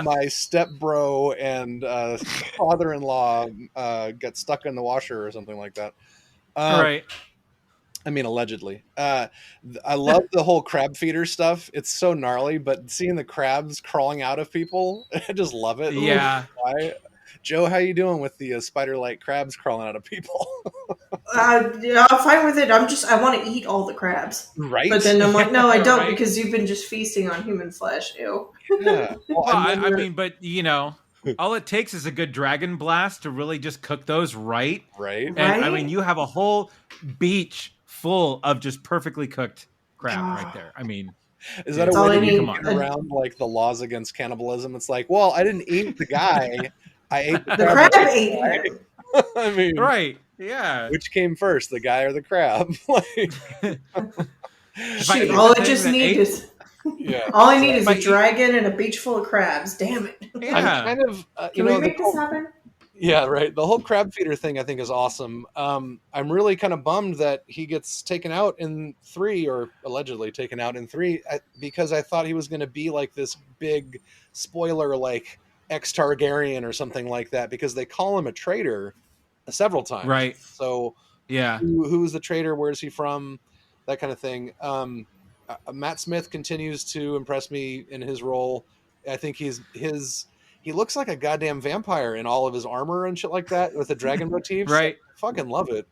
my stepbro and father-in-law get stuck in the washer or something like that. Right. I mean, allegedly. I love the whole crab feeder stuff. It's so gnarly, but seeing the crabs crawling out of people, I just love it. Yeah. Joe, how you doing with the spider-like crabs crawling out of people? I'm fine with it. I want to eat all the crabs. Right. But then I'm like, no, I don't, Right. because you've been just feasting on human flesh. Ew. Yeah. Well, I mean, but all it takes is a good dragon blast to really just cook those right. Right. And I mean, you have a whole beach full of just perfectly cooked crab right there. I mean, is that a way to get around like the laws against cannibalism? It's like, well, I didn't eat the guy. I ate the crab ate him. I mean, right. Yeah. Which came first, the guy or the crab? Shoot, all I just need is all I need is a dragon and a beach full of crabs. Damn it! Yeah. I'm kind of Can we make this happen? Yeah, right. The whole crab feeder thing I think is awesome. I'm really kind of bummed that he gets taken out in 3, or allegedly taken out in 3, because I thought he was going to be like this big spoiler, like ex-Targaryen or something like that, because they call him a traitor several times. Right. So yeah, who's the traitor? Where's he from? That kind of thing. Matt Smith continues to impress me in his role. I think he looks like a goddamn vampire in all of his armor and shit like that with the dragon motifs. Right. I fucking love it.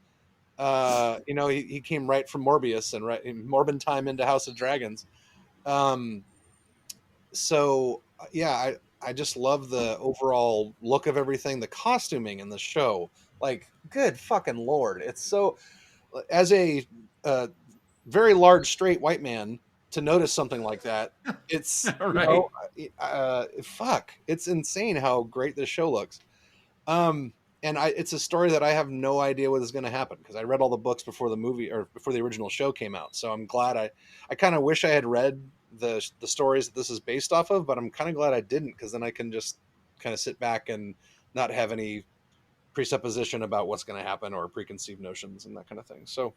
He came right from Morbius and right in Morbin time into House of Dragons. So yeah, I just love the overall look of everything, the costuming in the show. Like, good fucking Lord. It's so, as a very large straight white man, to notice something like that, it's right. Fuck, it's insane how great this show looks. And it's a story that I have no idea what is going to happen, because I read all the books before the movie, or before the original show came out. So I'm glad I kind of wish I had read the stories that this is based off of, but I'm kind of glad I didn't, because then I can just kind of sit back and not have any presupposition about what's going to happen or preconceived notions and that kind of thing. So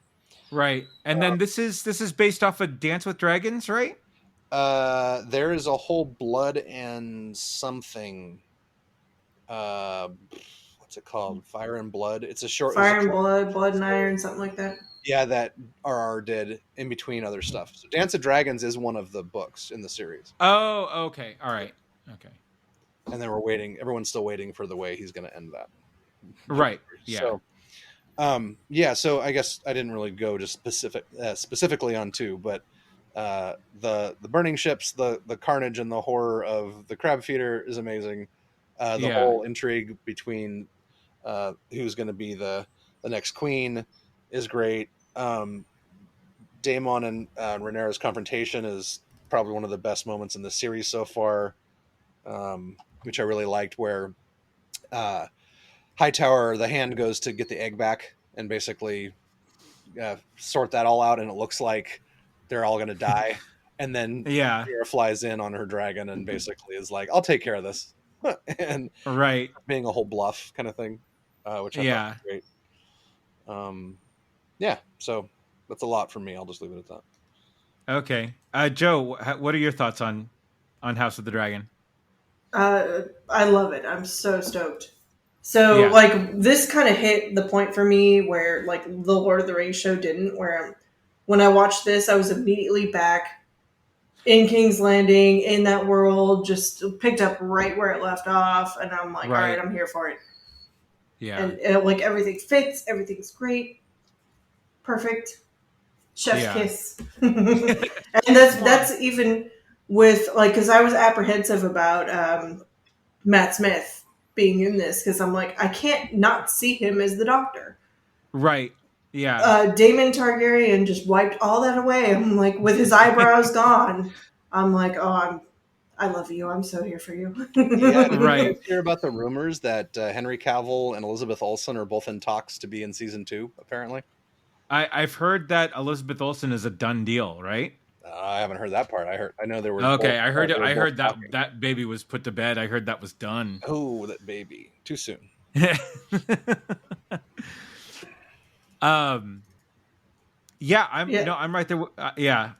right. And then this is based off of Dance with Dragons, right? There is a whole blood and something, what's it called? Fire and Blood. It's a short Fire and Blood, Blood and Iron, something like that. Yeah, that RR did in between other stuff. So Dance of Dragons is one of the books in the series. Oh, okay. All right. Okay. And then we're waiting. Everyone's still waiting for the way he's going to end that. Right. Yeah. Yeah, so I guess I didn't really go just specifically on 2, but the burning ships, the carnage and the horror of the crab feeder is amazing. The whole intrigue between who's going to be the next queen is great. Daemon and Rhaenyra's confrontation is probably one of the best moments in the series so far, which I really liked, where Hightower, the hand, goes to get the egg back and basically sort that all out, and it looks like they're all going to die. And then Rhaenyra flies in on her dragon and basically is like, I'll take care of this. And being a whole bluff kind of thing, which I thought was great. Yeah, so that's a lot from me. I'll just leave it at that. Okay. Joe, what are your thoughts on House of the Dragon? I love it. I'm so stoked. So, like, this kind of hit the point for me where, like, the Lord of the Rings show didn't, where when I watched this, I was immediately back in King's Landing, in that world, just picked up right where it left off, and I'm like, all right, I'm here for it. Yeah. And like, everything fits, everything's great, perfect, chef's kiss. And that's even with, like, because I was apprehensive about Matt Smith being in this, because I'm like, I can't not see him as the Doctor. Right. Yeah. Daemon Targaryen just wiped all that away. I'm like, with his eyebrows gone, I'm like, oh, I love you. I'm so here for you. Yeah, right. Hear about the rumors that Henry Cavill and Elizabeth Olsen are both in talks to be in season 2, apparently? I've heard that Elizabeth Olsen is a done deal, right? I haven't heard that part. I know there were. Okay, I heard that baby was put to bed. I heard that was done. Oh, that baby! Too soon. Yeah, I'm right there.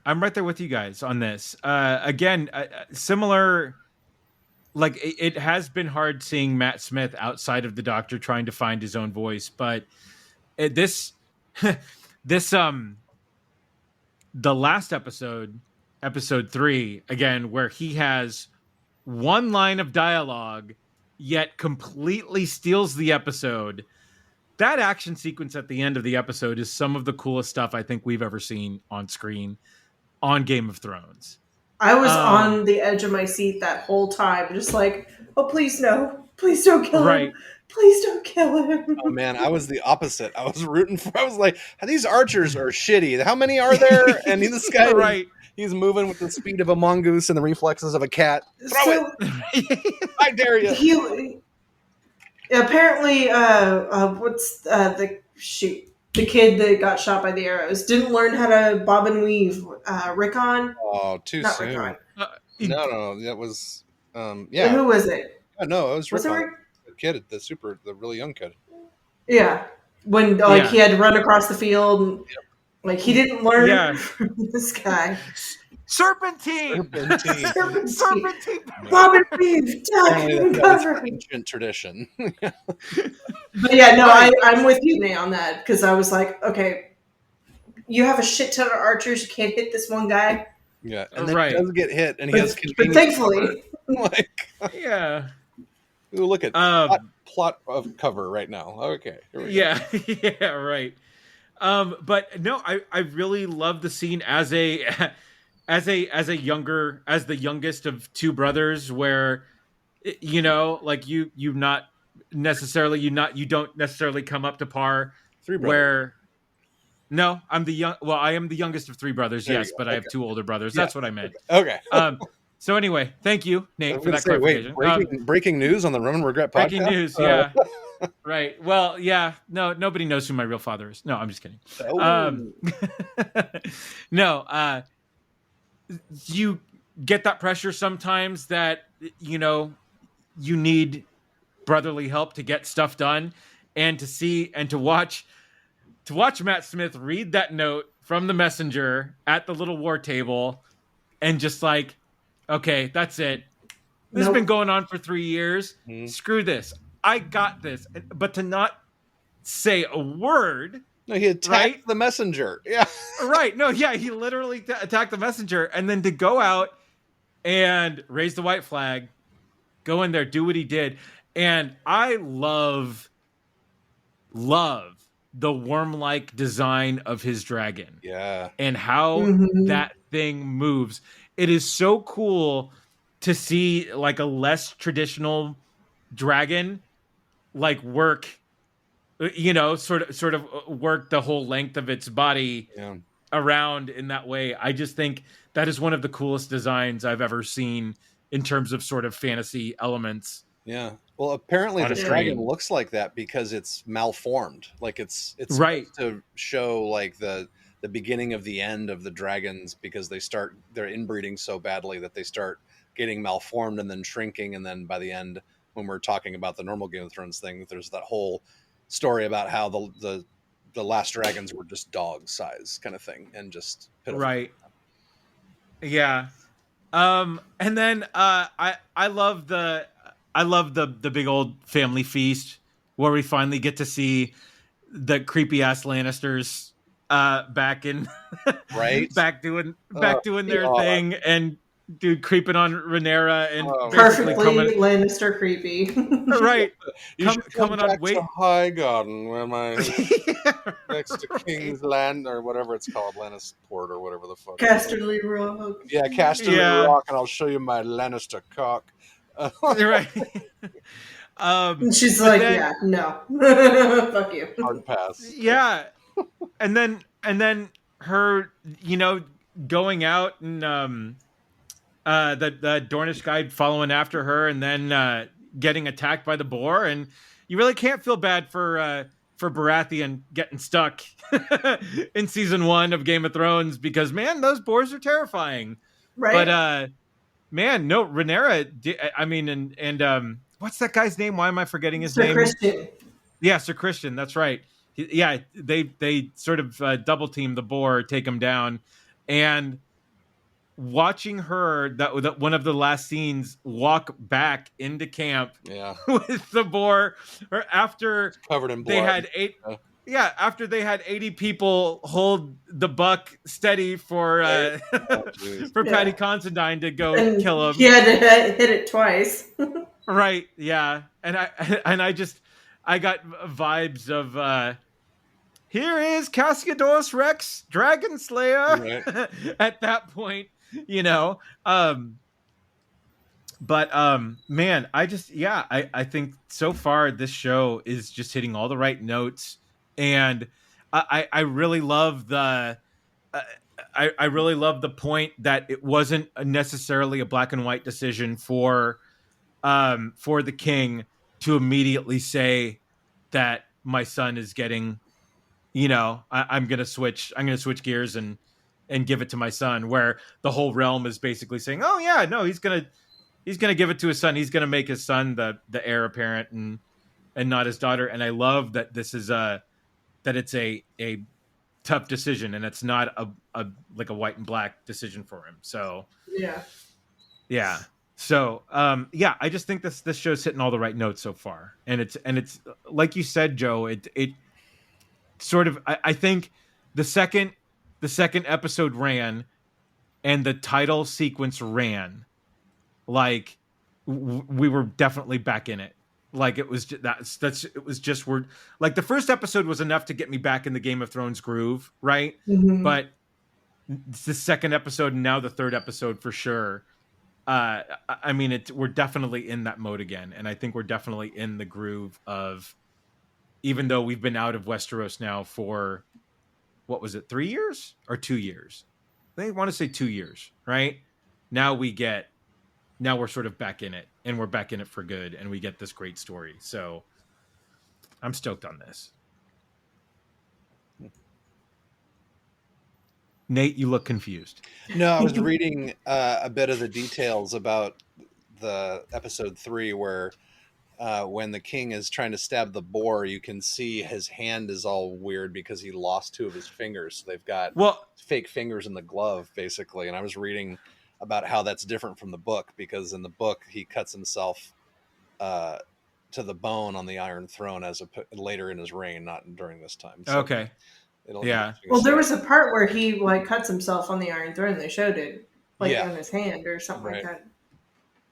I'm right there with you guys on this. Again, similar. Like, it has been hard seeing Matt Smith outside of the Doctor trying to find his own voice, but this the last episode 3, again, where he has one line of dialogue yet completely steals the episode. That action sequence at the end of the episode is some of the coolest stuff I think we've ever seen on screen on Game of Thrones. I was on the edge of my seat that whole time, just like, oh, please no. Please don't kill him. Please don't kill him. Oh, man, I was the opposite. I was rooting for, I was like, these archers are shitty. How many are there? And this guy, he's moving with the speed of a mongoose and the reflexes of a cat. Throw it. I dare you. Apparently, what's the kid that got shot by the arrows didn't learn how to bob and weave. Rickon? Oh, too Not soon. Rickon. No, that was, yeah. Who was it? No, it was Rickon. Was it the kid, the really young kid. Yeah. When, he had to run across the field, and, like, he didn't learn from this guy. Serpentine. Bob and weave, duck and cover. Ancient tradition. But yeah, no, I'm with you, Nate, on that, because I was like, okay, you have a shit ton of archers, you can't hit this one guy. Yeah, and then he does get hit, and he has but thankfully, ooh, look at plot of cover right now. Okay, here we go. Yeah, right. But no, I really love the scene as the youngest of two brothers, where like you don't necessarily come up to par. Three brothers. Where no, I am the youngest of three brothers. There yes, but I have two older brothers. That's what I meant. Okay. So anyway, thank you, Nate, for that clarification. Breaking news on the Roman Regret podcast. Breaking news, yeah. Right. Well, yeah. No, nobody knows who my real father is. No, I'm just kidding. No, you get that pressure sometimes that, you need brotherly help to get stuff done, and to watch Matt Smith read that note from the messenger at the little war table and just like, okay, that's it. This has been going on for 3 years. Screw this. I got this. But to not say a word. No, he attacked the messenger. Yeah. Right. No, yeah, he literally attacked the messenger. And then to go out and raise the white flag, go in there, do what he did. And I love the worm-like design of his dragon. Yeah. And how that thing moves. It is so cool to see like a less traditional dragon like work, sort of work the whole length of its body around in that way. I just think that is one of the coolest designs I've ever seen in terms of sort of fantasy elements. Yeah. Well, apparently on the a dragon screen. looks like that because it's malformed. Like it's Right. supposed to show like the beginning of the end of the dragons, because they're inbreeding so badly that they start getting malformed and then shrinking, and then by the end, when we're talking about the normal Game of Thrones thing, there's that whole story about how the last dragons were just dog size kind of thing and just pitiful. Right. Yeah. And then I love the big old family feast where we finally get to see the creepy ass Lannisters back in right back doing their God. thing, and dude creeping on Rhaenyra and perfectly coming, Lannister creepy. right. You should come coming back on wait. to High Garden, where my next to King's Land, or whatever it's called, Lannisport, or whatever the fuck. Casterly Rock. Yeah, Casterly Rock, and I'll show you my Lannister cock. Right. And she's like, then, no, fuck you. Hard pass. Yeah, and then her, going out and the Dornish guy following after her, and then getting attacked by the boar, and you really can't feel bad for Baratheon getting stuck in season 1 of Game of Thrones, because man, those boars are terrifying. Right. But man, no, Rhaenyra. I mean, and what's that guy's name? Why am I forgetting his name? Christian. Yeah, Sir Christian. That's right. Yeah, they sort of double team the boar, take him down, and watching her that one of the last scenes walk back into camp with the boar, or after covered in blood. They had after they had 80 people hold the buck steady for Paddy Considine to go kill him. He had to hit it twice. Right, yeah. And I got vibes of here is Cascados Rex, Dragon Slayer, at that point, But man, I think so far this show is just hitting all the right notes, and I really love the I really love the point that it wasn't necessarily a black and white decision for the king to immediately say that my son is getting, I'm gonna switch gears and give it to my son, where the whole realm is basically saying, oh yeah, no, he's gonna give it to his son. He's gonna make his son the heir apparent and not his daughter. And I love that this is that it's a tough decision, and it's not a like a white and black decision for him. So yeah. So I just think this show's hitting all the right notes so far, and it's like you said, Joe. It sort of, I think the second episode ran, and the title sequence ran, like we were definitely back in it. Like it was it was just word. Like the first episode was enough to get me back in the Game of Thrones groove, right? Mm-hmm. But it's the second episode, and now the third episode for sure. I mean, we're definitely in that mode again, and I think we're definitely in the groove of, even though we've been out of Westeros now for, what was it, 3 years or 2 years? They want to say 2 years, right? Now we're sort of back in it, and we're back in it for good, and we get this great story. So I'm stoked on this. Nate, you look confused. No, I was reading a bit of the details about the episode 3, where when the king is trying to stab the boar, you can see his hand is all weird because he lost 2 of his fingers. So they've got fake fingers in the glove, basically. And I was reading about how that's different from the book, because in the book he cuts himself to the bone on the Iron Throne later in his reign, not during this time. So okay. Well, there was a part where he cuts himself on the Iron Throne. They showed it on his hand or something like that.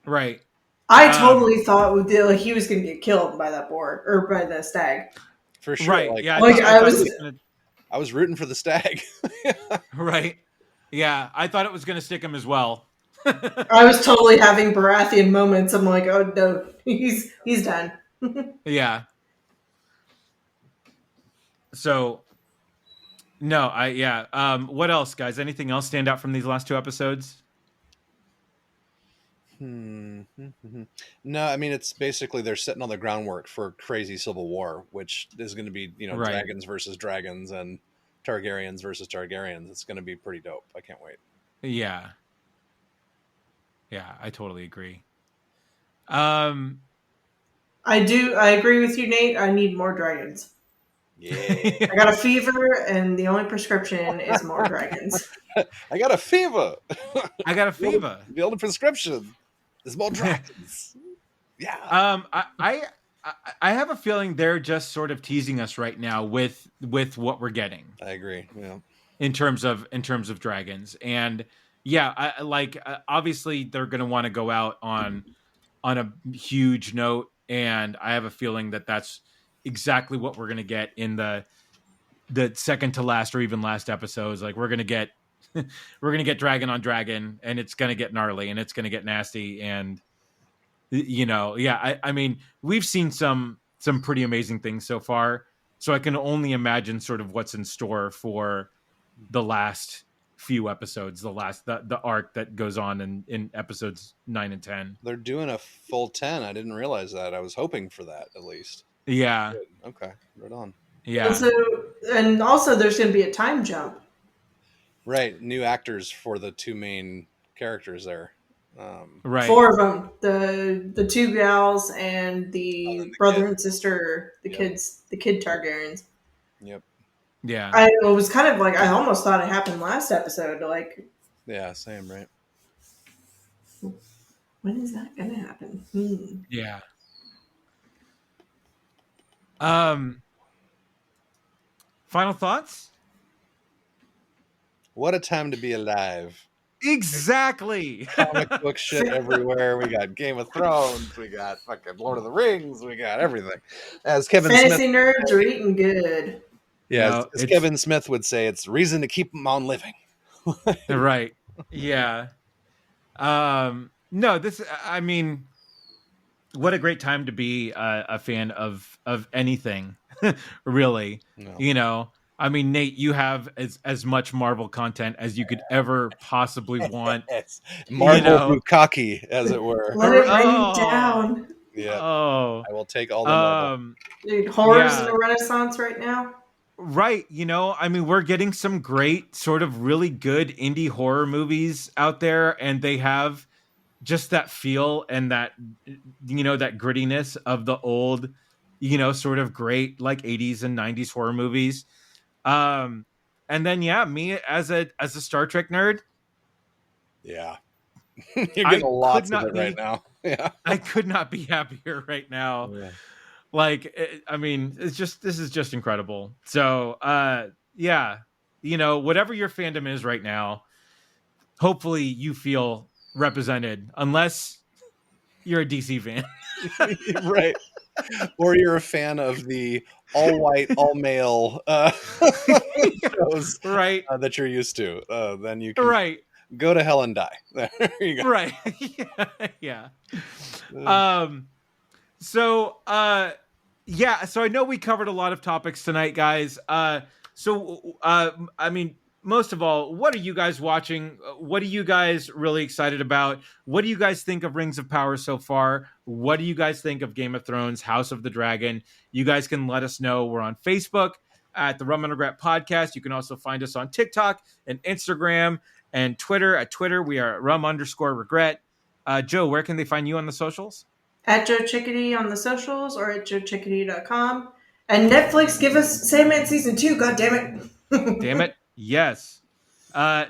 Right. I totally thought he was going to get killed by that boar or by the stag. For sure. Right. Like, Yeah. Like, I I thought it was- gonna- I was rooting for the stag. right. Yeah. I thought it was going to stick him as well. I was totally having Baratheon moments. I'm like, oh no, he's done. Yeah. So no, what else, guys? Anything else stand out from these last two episodes? No, I mean, it's basically they're setting all the groundwork for crazy civil war, which is going to be, Right. dragons versus dragons and Targaryens versus Targaryens. It's going to be pretty dope. I can't wait. Yeah. Yeah, I totally agree. I agree with you, Nate. I need more dragons. Yeah. I got a fever, and the only prescription is more dragons. I got a fever. I got a fever. The only prescription is more dragons. Yeah. I have a feeling they're just sort of teasing us right now with what we're getting. I agree. Yeah. In terms of dragons, and yeah, obviously they're going to want to go out on a huge note, and I have a feeling that that's exactly what we're going to get in the second to last or even last episodes. Like, we're going to get dragon on dragon, and it's going to get gnarly, and it's going to get nasty, and I mean, we've seen some pretty amazing things so far, so I can only imagine sort of what's in store for the last few episodes, the arc that goes on in episodes 9 and 10. They're doing a full 10. I didn't realize that. I was hoping for that at least. Yeah. Good. Okay. Right on. Yeah. And also there's going to be a time jump. Right. New actors for the two main characters there. Right. 4 of them. The 2 gals and the brother kid. and sister, the kid Targaryens. Yep. Yeah. I was kind of like, I almost thought it happened last episode. Like, Yeah, same, right? when is that going to happen? Yeah. Final thoughts? What a time to be alive. Exactly. Comic book shit everywhere. We got Game of Thrones. We got fucking Lord of the Rings. We got everything. As Kevin Fantasy Smith, nerds are eating good. yeah, No, as Kevin Smith would say, it's reason to keep them on living. Right. Yeah. No, I mean, what a great time to be a fan of anything, really. No. I mean, Nate, you have as much Marvel content as you could ever possibly want. Yes. Marvel Bukkake, as it were. Let it rain down. Yeah. Oh. I will take all the Marvel. Dude, horror's in a renaissance right now. Right. I mean, we're getting some great sort of really good indie horror movies out there, and they have just that feel and that, that grittiness of the old, sort of great like 80s and 90s horror movies. And then, me as a Star Trek nerd. Yeah. You're getting lots of it right now. Yeah. I could not be happier right now. Yeah. Like, I mean, this is just incredible. So, whatever your fandom is right now, hopefully you feel represented, unless you're a DC fan. Right. Or you're a fan of the all white, all male shows, right? That you're used to. Then you can go to hell and die. There you go. Right. Yeah. So I know we covered a lot of topics tonight, guys. I mean, most of all, what are you guys watching? What are you guys really excited about? What do you guys think of Rings of Power so far? What do you guys think of Game of Thrones, House of the Dragon? You guys can let us know. We're on Facebook at the Rum and Regret Podcast. You can also find us on TikTok and Instagram and Twitter. At Twitter, we are at rum_regret. Joe, where can they find you on the socials? At Joe Chickadee on the socials or at joechickadee.com. And Netflix, give us Sandman Season 2, God damn it. Damn it. Yes.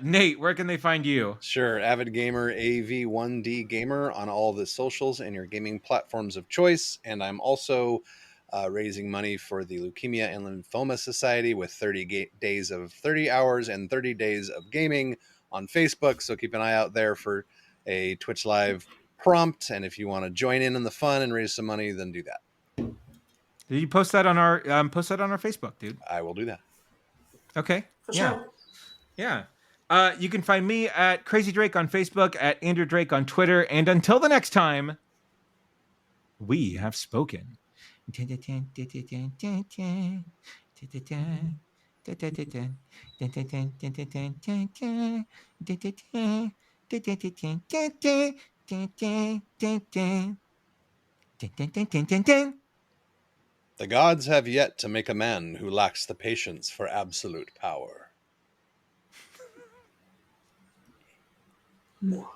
Nate, where can they find you? Sure. Avid Gamer, AV1D Gamer on all the socials and your gaming platforms of choice. And I'm also raising money for the Leukemia and Lymphoma Society with 30 hours and 30 days of gaming on Facebook. So keep an eye out there for a Twitch Live prompt. And if you want to join in the fun and raise some money, then do that. Did you post that on our Facebook, dude? I will do that. Okay. For yeah. sure. Yeah. You can find me at Crazy Drake on Facebook, at Andrew Drake on Twitter, and until the next time, we have spoken. The gods have yet to make a man who lacks the patience for absolute power. Mwah.